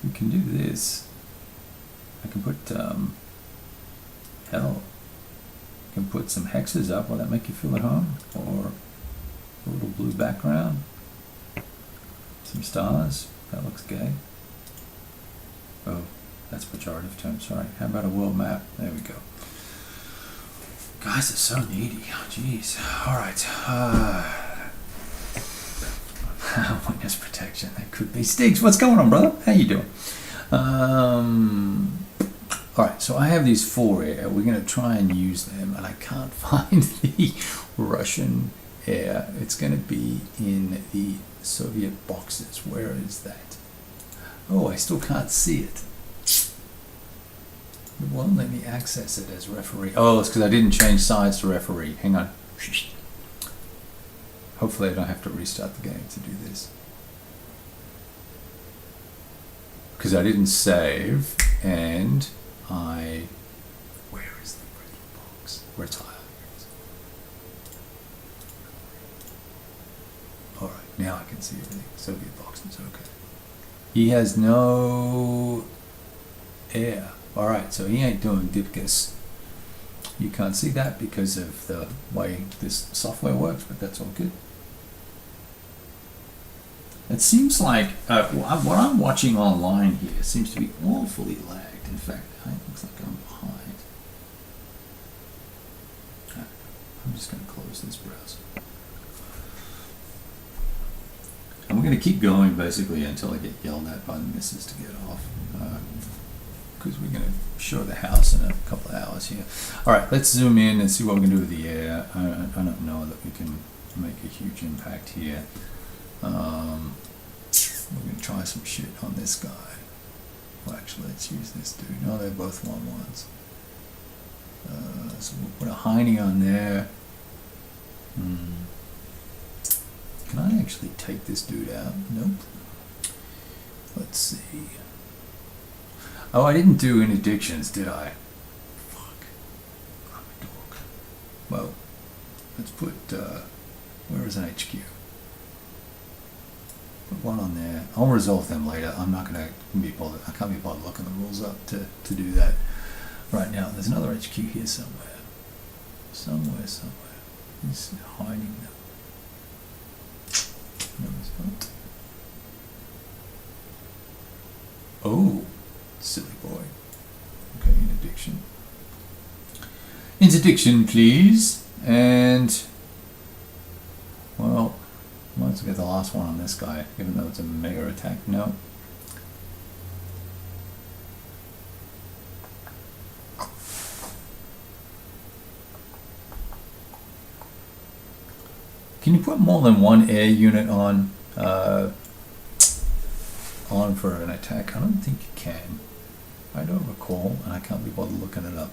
we can do this. I can put hell. I can put some hexes up. Will that make you feel at home? Or a little blue background. Some stars. That looks gay. Oh, that's pejorative term. Sorry. How about a world map? There we go. Guys are so needy. Oh, jeez. All right. Witness protection. That could be Stiggs. What's going on, brother? How you doing? All right. So I have these 4 air. We're going to try and use them, and I can't find the Russian air. It's going to be in the Soviet boxes. Where is that? Oh, I still can't see it. It won't let me access it as referee. Oh, it's because I didn't change sides to referee. Hang on. Hopefully I don't have to restart the game to do this. Because I didn't save, and where is the freaking box? Where's higher? Alright, now I can see everything. Soviet boxes, okay. He has no air. Alright, so he ain't doing Dipkus. You can't see that because of the way this software works, but that's all good. It seems like what I'm watching online here seems to be awfully lagged. In fact, it looks like I'm behind. I'm just going to close this browser. And we're going to keep going basically until I get yelled at by the missus to get off. Because we're going to show the house in a couple of hours here. Alright, let's zoom in and see what we can do with the air. I don't know that we can make a huge impact here. We're going to try some shit on this guy. Well, actually, let's use this dude. No, they're both 1/1s. So we'll put a Heine on there. Can I actually take this dude out? Nope. Let's see. Oh, I didn't do interdictions, did I? Fuck. I'm a dork. Well, let's put, where is an HQ? Put 1 on there. I'll resolve them later. I'm not going to be bothered. I can't be bothered looking the rules up to do that. Right now, there's another HQ here somewhere. Somewhere. He's hiding now. No, he's not. Oh, silly boy. Okay, interdiction. Interdiction, please. And, well, might as well get the last one on this guy, even though it's a mega attack. No. Can you put more than 1 air unit on on for an attack? I don't think you can. I don't recall, and I can't be bothered looking it up.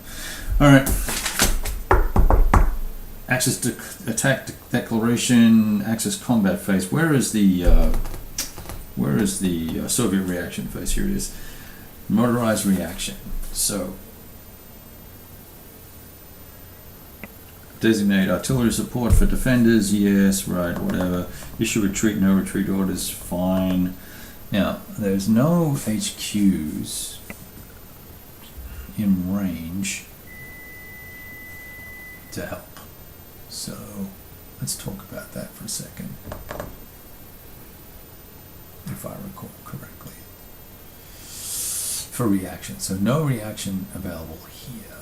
All right. Axis attack declaration, Axis combat phase. Where is the Soviet reaction phase? Here it is. Motorized reaction. So designate artillery support for defenders. Yes, right, whatever. Issue retreat, no retreat orders. Fine. Now there's no HQs in range to help. So let's talk about that for a second, if I recall correctly. For reaction, so no reaction available here.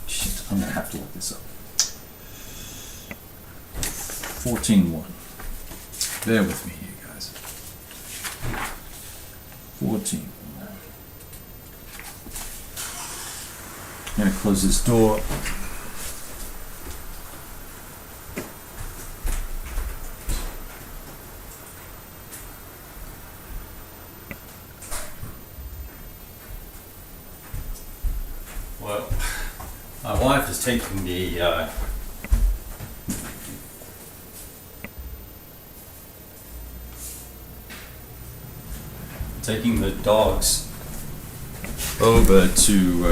Shit, I'm gonna have to look this up. 14.1. Bear with me here, guys. 14. I'm gonna close this door. Well, my wife is taking the dogs over to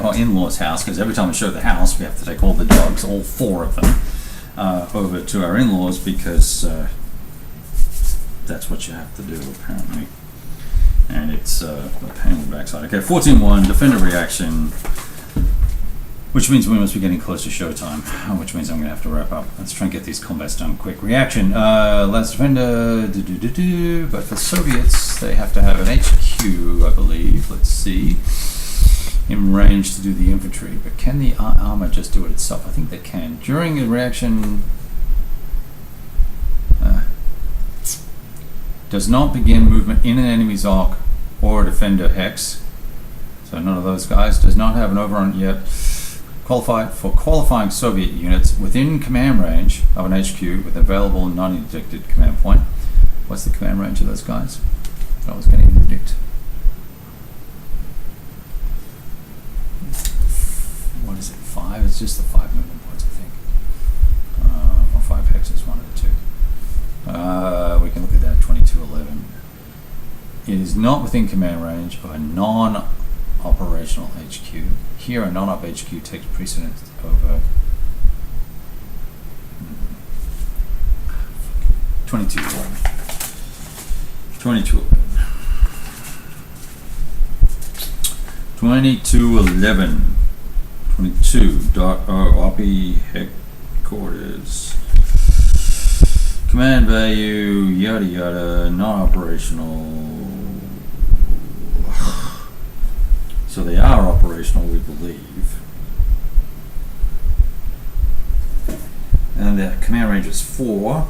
our in-laws' house, because every time we show the house we have to take all the dogs, all 4 of them, over to our in-laws, because that's what you have to do apparently, and it's a pain in the backside. Okay, 14.1, defender reaction, which means we must be getting close to showtime, which means I'm going to have to wrap up. Let's try and get these combats done quick. Reaction, last defender, but for Soviets they have to have an HQ, I believe. Let's see, in range to do the infantry, but can the armor just do it itself? I think they can. During a reaction, does not begin movement in an enemy's arc or a defender hex, so none of those guys. Does not have an overrun yet. Qualifying Soviet units within command range of an HQ with available non-interdicted command point. What's the command range of those guys? I was going to interdict. What is it? 5? It's just the 5 movement points, I think. Or 5 hexes, 1 or 2. We can look at that. 2211. It is not within command range of a non-operational HQ. Here, a non-op HQ takes precedence over 2211. 2211. 22. RP headquarters. Command value, yada yada, non-operational. So they are operational, we believe. And the command range is 4.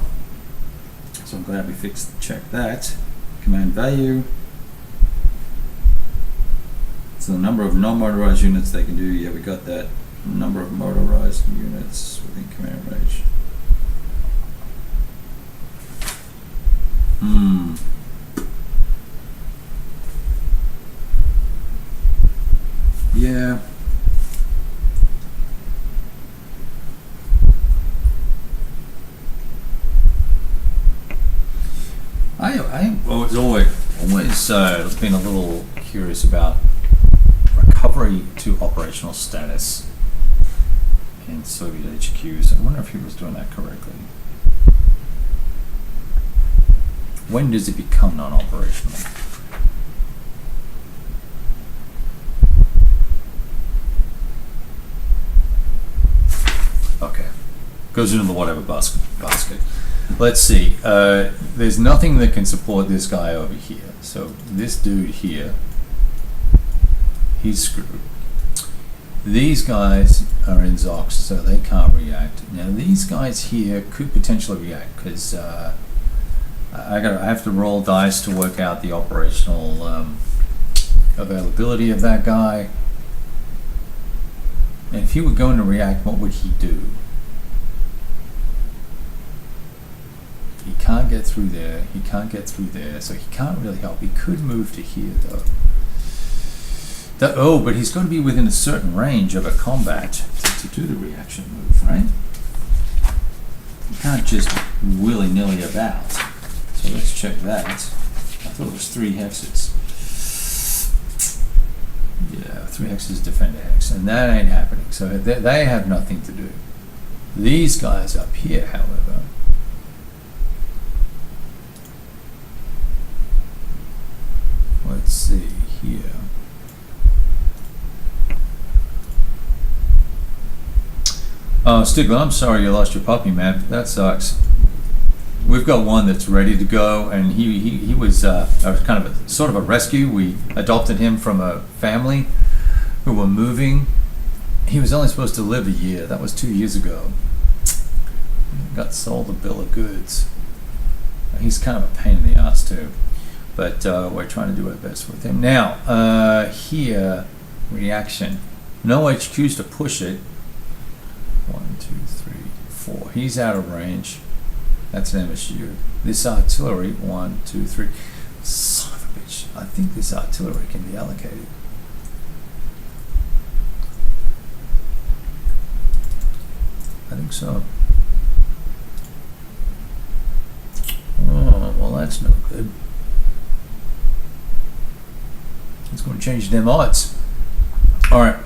So I'm glad we checked that. Command value. So the number of non-motorized units they can do, yeah, we got that. Number of motorized units within command range. Yeah. I was always been a little curious about recovery to operational status in Soviet HQs. I wonder if he was doing that correctly. When does it become non-operational? Okay, goes into the whatever basket. Let's see. There's nothing that can support this guy over here. So this dude here, he's screwed. These guys are in Zox, so they can't react. Now these guys here could potentially react because I have to roll dice to work out the operational availability of that guy. And if he were going to react, what would he do? can't get through there. He can't get through there, so he can't really help. He could move to here, though. Oh, but he's got to be within a certain range of a combat to do the reaction move, right? You can't just willy-nilly about. So let's check that. I thought it was 3 hexes. Yeah, 3 hexes defender hex, and that ain't happening. So they have nothing to do. These guys up here, however, let's see here. Oh, Stigler, I'm sorry you lost your puppy, man. That sucks. We've got one that's ready to go, and he was kind of sort of a rescue. We adopted him from a family who were moving. He was only supposed to live a year. That was 2 years ago. Got sold a bill of goods. He's kind of a pain in the ass too, but we're trying to do our best with him. Now, here, reaction. No HQs to push it. 1, 2, 3, 4. He's out of range. That's an MSU. This artillery, 1, 2, 3. Son of a bitch. I think this artillery can be allocated. I think so. Oh, well, that's no good. It's going to change them odds. All right.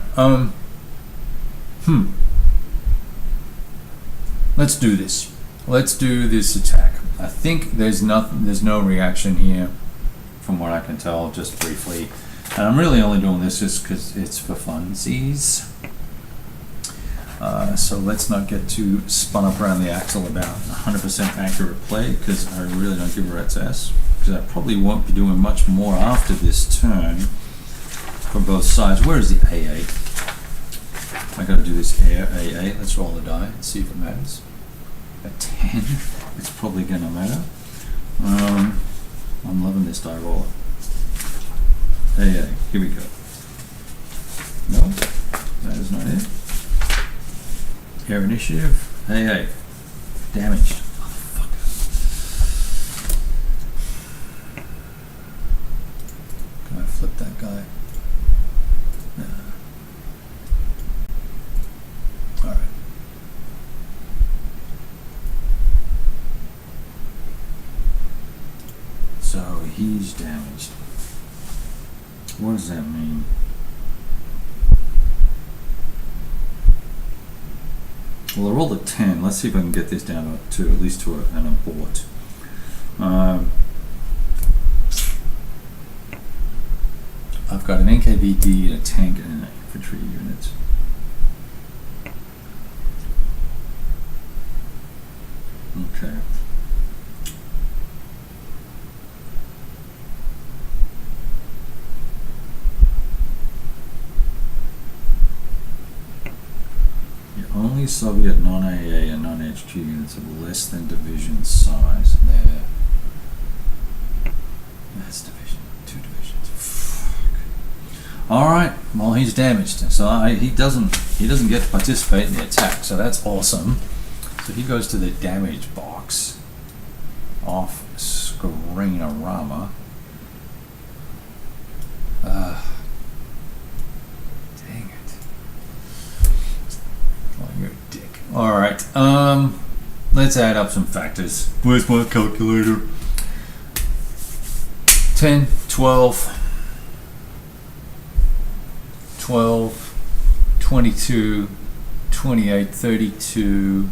Let's do this. Let's do this attack. I think there's no reaction here, from what I can tell, just briefly. And I'm really only doing this just because it's for funsies. So let's not get too spun up around the axle about 100% accurate play, because I really don't give a rat's ass. Because I probably won't be doing much more after this turn from both sides. Where is the AA? I gotta do this AA. Let's roll the die and see if it matters. A 10. It's probably gonna matter. I'm loving this die roller. AA. Here we go. No, that is not it. Air initiative. AA. Damaged. Motherfucker. Can I flip that guy? Alright. So he's damaged. What does that mean? Well, I rolled a 10. Let's see if I can get this down to at least to an abort. I've got an NKVD and a tank and an infantry unit. Okay. Only Soviet non-AA and non-HQ units of less than division size. There. That's division. 2 divisions. Fuck. Alright, well he's damaged. So he doesn't get to participate in the attack, so that's awesome. So he goes to the damage box. Off screenorama. Dang it. Oh, you're a dick. Alright, let's add up some factors. Where's my calculator? 10, 12, 22, 28, 32,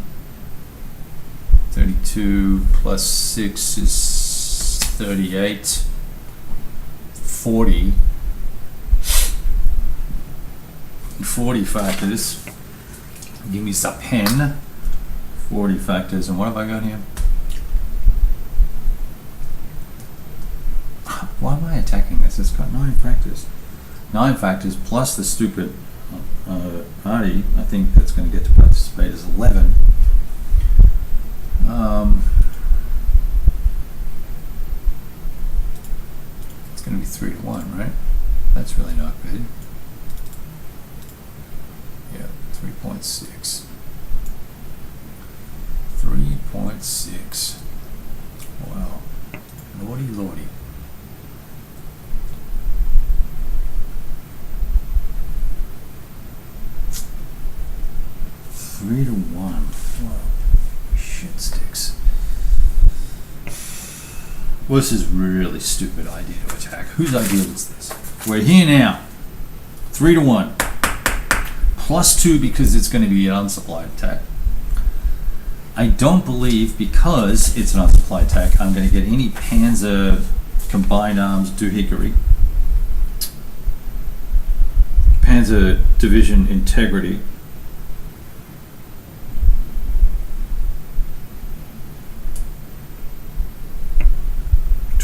32 plus 6 is 38, 40 factors. Give me some pen. 40 factors, and what have I got here? Why am I attacking this? It's got 9 factors. 9 factors plus the stupid party. I think that's going to get to participate is 11. It's going to be 3 to 1, right? That's really not good. Yeah, 3.6. 3.6. Lordy, lordy. Three to one. Wow. Shit sticks. Well, this is really stupid idea to attack. Whose idea was this? We're here now. 3 to 1. +2 because it's going to be an unsupplied attack. I don't believe because it's an unsupplied attack I'm going to get any Panzer combined arms doohickery. Panzer division integrity.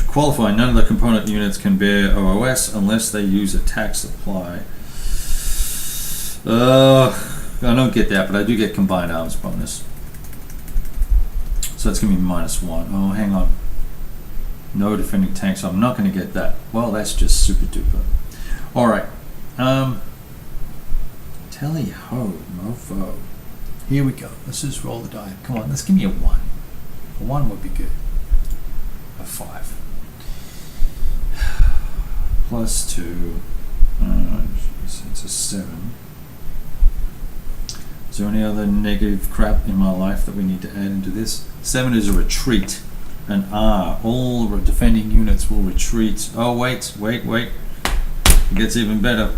Qualify, none of the component units can bear OOS unless they use attack supply. I don't get that, but I do get combined arms bonus. So that's going to be -1. Oh, hang on. No defending tanks, so I'm not going to get that. Well, that's just super duper. Alright. Tally ho, mofo. Here we go. Let's just roll the die. Come on, let's give me a 1. A 1 would be good. A 5. +2. Geez, it's a 7. Is there any other negative crap in my life that we need to add into this? 7 is a retreat. An R. All defending units will retreat. Oh, wait. It gets even better.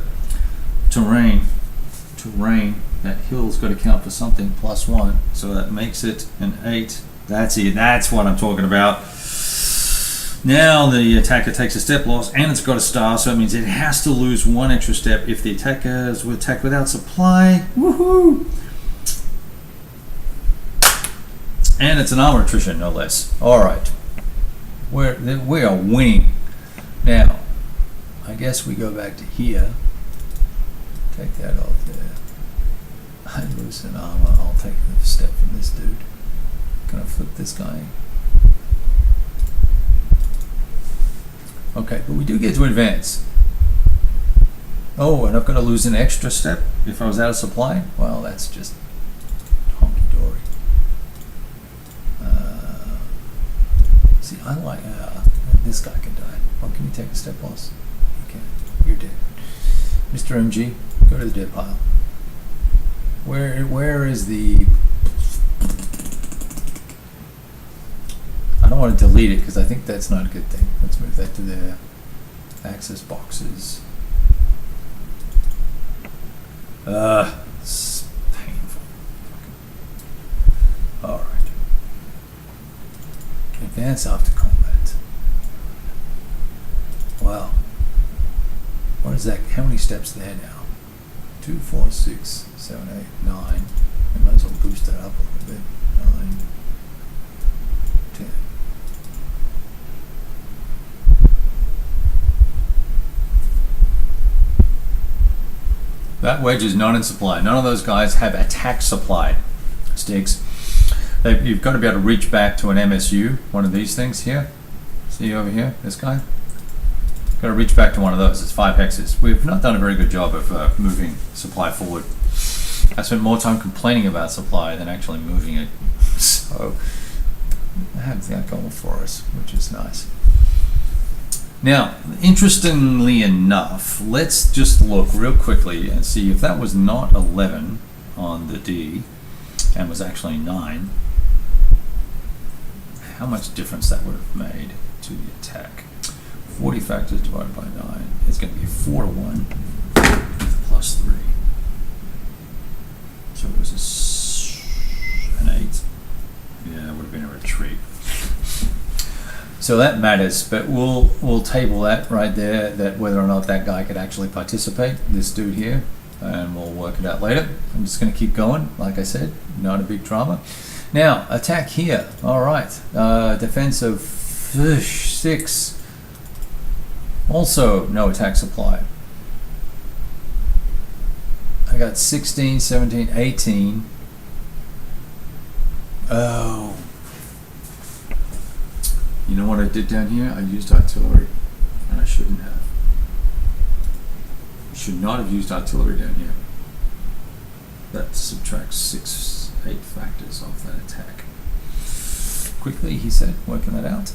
Terrain. That hill's got to count for something. +1. So that makes it an 8. That's it. That's what I'm talking about. Now the attacker takes a step loss and it's got a star, so it means it has to lose 1 extra step if the attackers will attack without supply. Woohoo! And it's an armor attrition, no less. Alright. We are winning. Now, I guess we go back to here. Take that off there. I lose an armor. I'll take the step from this dude. Can I flip this guy? Okay, but we do get to advance. Oh, and I'm going to lose an extra step if I was out of supply? Well, that's just honky-dory. See, I like... this guy can die. Oh, can you take a step loss? You can. You're dead. Mr. MG, go to the dead pile. Where is the... I don't want to delete it because I think that's not a good thing. Let's move that to the access boxes. It's painful. Alright. Advance after combat. Wow. What is that? How many steps there now? 2, 4, 6, 7, 8, 9. I might as well boost that up a little bit. 9, 10. That wedge is not in supply. None of those guys have attack supply sticks. You've got to be able to reach back to an MSU, one of these things here. See over here, this guy? Got to reach back to one of those. It's 5 hexes. We've not done a very good job of moving supply forward. I spent more time complaining about supply than actually moving it. So I have that going for us, which is nice. Now, interestingly enough, let's just look real quickly and see if that was not 11 on the D and was actually 9, how much difference that would have made to the attack. 40 factors divided by 9 is going to be 4 to 1 +3. So it was an 8. Yeah, it would have been a retreat. So that matters, but we'll table that right there, that whether or not that guy could actually participate, this dude here, and we'll work it out later. I'm just going to keep going, like I said, not a big drama. Now, attack here. All right, defense of 6. Also, no attack supply. I got 16, 17, 18. Oh. You know what I did down here? I used artillery, and I shouldn't have. I should not have used artillery down here. That subtracts 8 factors off that attack. Quickly, he said, working that out.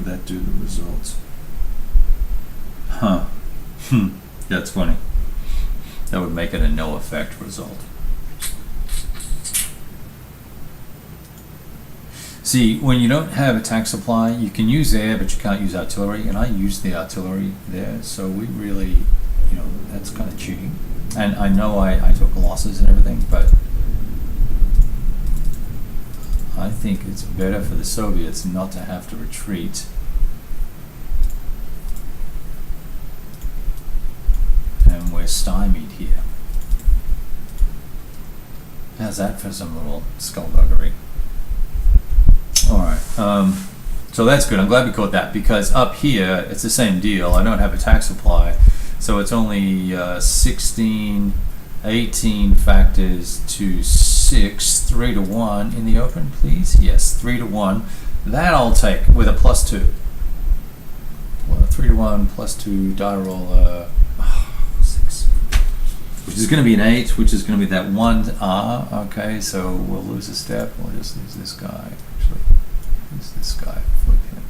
would that do the results? Huh. That's funny. That would make it a no effect result. See, when you don't have attack supply, you can use air, but you can't use artillery, and I used the artillery there, so we really, that's kind of cheating. And I know I took losses and everything, but I think it's better for the Soviets not to have to retreat. And we're stymied here. How's that for some little skullduggery? Alright, so that's good. I'm glad we caught that, because up here it's the same deal. I don't have attack supply, so it's only 16, 18 factors to 6, 3 to 1 in the open, please. Yes, 3 to 1. That I'll take with a +2. 3 to 1 +2 die roll 6, which is going to be an 8, which is going to be that 1R. Okay, so we'll lose a step. We'll just lose this guy. Actually, lose this guy. Flip him.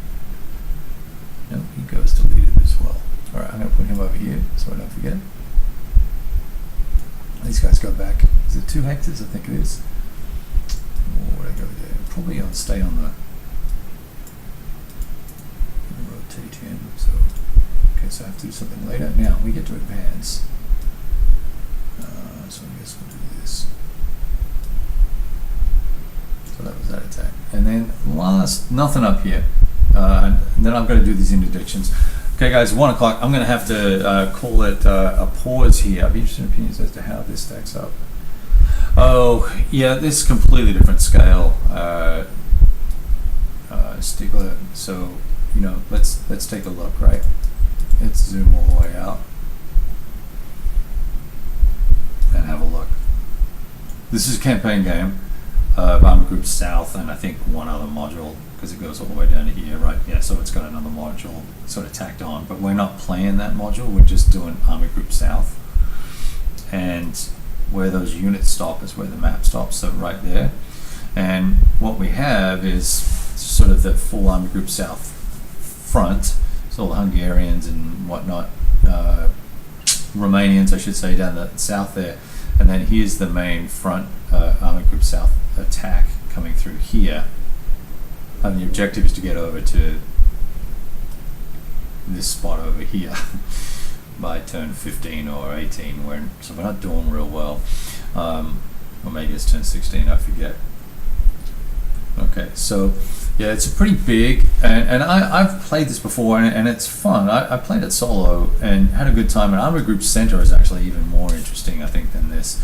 No, he goes to lead it as well. All right, I'm going to put him over here so I don't forget. These guys go back. Is it 2 hectares? I think it is. Or I go there. Probably I'll stay on the. Rotate him. So, okay, so I have to do something later. Now we get to advance. So I guess we'll do this. So that was that attack. And then last, nothing up here. And then I've got to do these interdictions. Okay, guys, 1 o'clock. I'm going to have to call it a pause here. I'd be interested in opinions as to how this stacks up. Oh, yeah, this is completely different scale, Stigler. So, let's take a look, right? Let's zoom all the way out and have a look. This is a campaign game of Army Group South, and I think one other module, because it goes all the way down to here, right? Yeah, so it's got another module sort of tacked on, but we're not playing that module, we're just doing Army Group South. And where those units stop is where the map stops, so right there. And what we have is sort of the full Army Group South front, so all the Hungarians and whatnot, Romanians, I should say, down the south there. And then here's the main front Army Group South attack coming through here. And the objective is to get over to this spot over here by turn 15 or 18. So we're not doing real well. Or maybe it's turn 16, I forget. Okay, so yeah, it's a pretty big, and I've played this before, and it's fun. I played it solo and had a good time. And Army Group Center is actually even more interesting, I think, than this.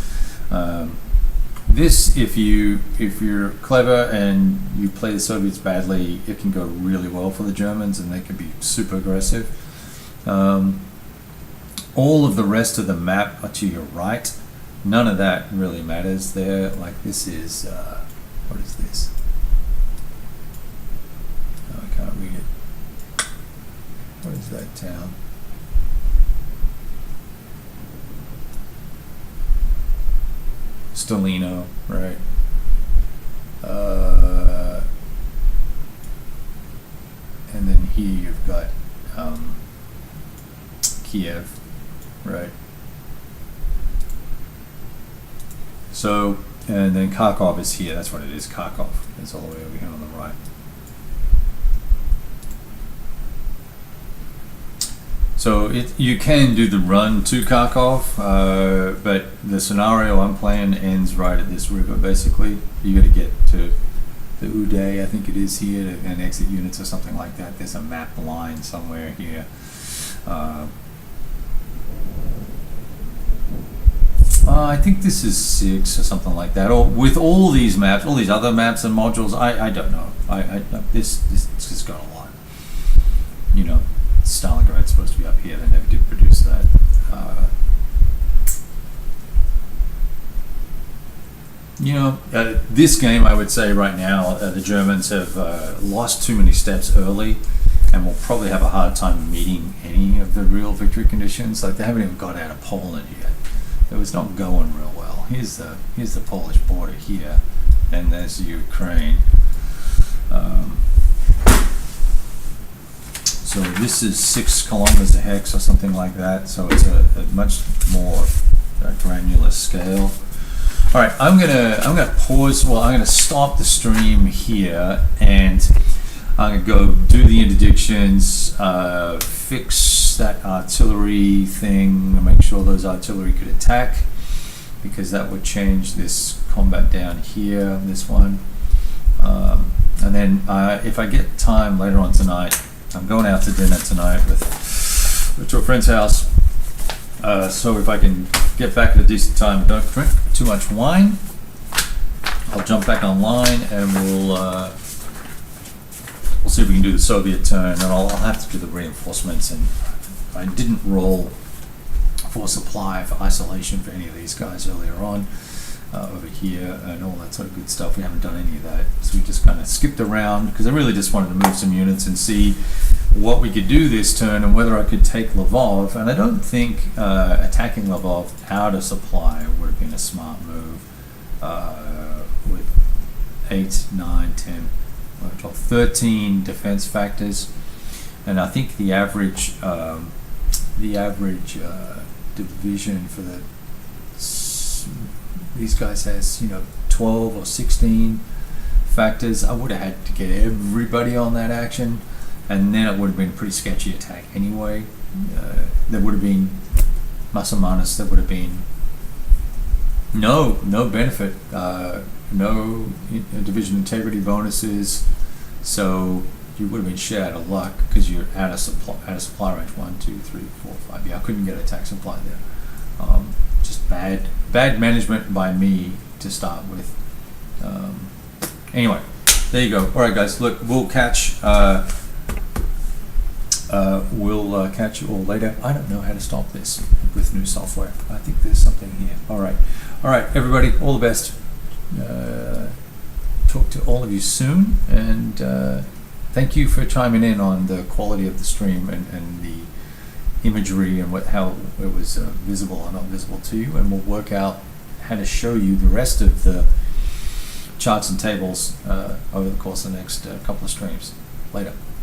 This, if you're clever and you play the Soviets badly, it can go really well for the Germans, and they can be super aggressive. All of the rest of the map are to your right. None of that really matters there. Like this is, what is this? Oh, I can't read it. What is that town? Stalino, right? And then here you've got Kiev, right? So, and then Kharkov is here. That's what it is. Kharkov. It's all the way over here on the right. So you can do the run to Kharkov, but the scenario I'm playing ends right at this river, basically. You got to get to the Uday, I think it is here, and exit units or something like that. There's a map line somewhere here. I think this is 6 or something like that. Or with all these maps, all these other maps and modules, I don't know. This has got a lot. Stalingrad's supposed to be up here. They never did produce that. This game, I would say right now, the Germans have lost too many steps early, and will probably have a hard time meeting any of the real victory conditions. Like they haven't even got out of Poland yet. It was not going real well. Here's the Polish border here, and there's Ukraine. So this is 6 kilometers a hex or something like that. So it's a much more granular scale. All right, I'm gonna pause. Well, I'm gonna stop the stream here, and I'm gonna go do the interdictions, fix that artillery thing, make sure those artillery could attack, because that would change this combat down here, this one. And then if I get time later on tonight, I'm going out to dinner tonight to a friend's house. So if I can get back at a decent time, don't drink too much wine, I'll jump back online and we'll see if we can do the Soviet turn, and I'll have to do the reinforcements. And I didn't roll for supply for isolation for any of these guys earlier on over here and all that sort of good stuff. We haven't done any of that, so we just kind of skipped around because I really just wanted to move some units and see what we could do this turn and whether I could take Lvov. And I don't think attacking Lvov out of supply would have been a smart move with 8, 9, 10, 11, 12, 13 defense factors. And I think the average division for these guys has 12 or 16 factors. I would have had to get everybody on that action, and then it would have been a pretty sketchy attack anyway. There would have been muscle minus. There would have been no benefit, no division integrity bonuses. So you would have been shit out of luck because you're out of supply range. 1, 2, 3, 4, 5. Yeah, I couldn't get attack supply there. Just bad management by me to start with. Anyway, there you go. All right, guys. Look, we'll catch you all later. I don't know how to stop this with new software. I think there's something here. All right, everybody. All the best. Talk to all of you soon, and thank you for chiming in on the quality of the stream and the imagery and how it was visible or not visible to you. And we'll work out how to show you the rest of the charts and tables over the course of the next couple of streams. Later.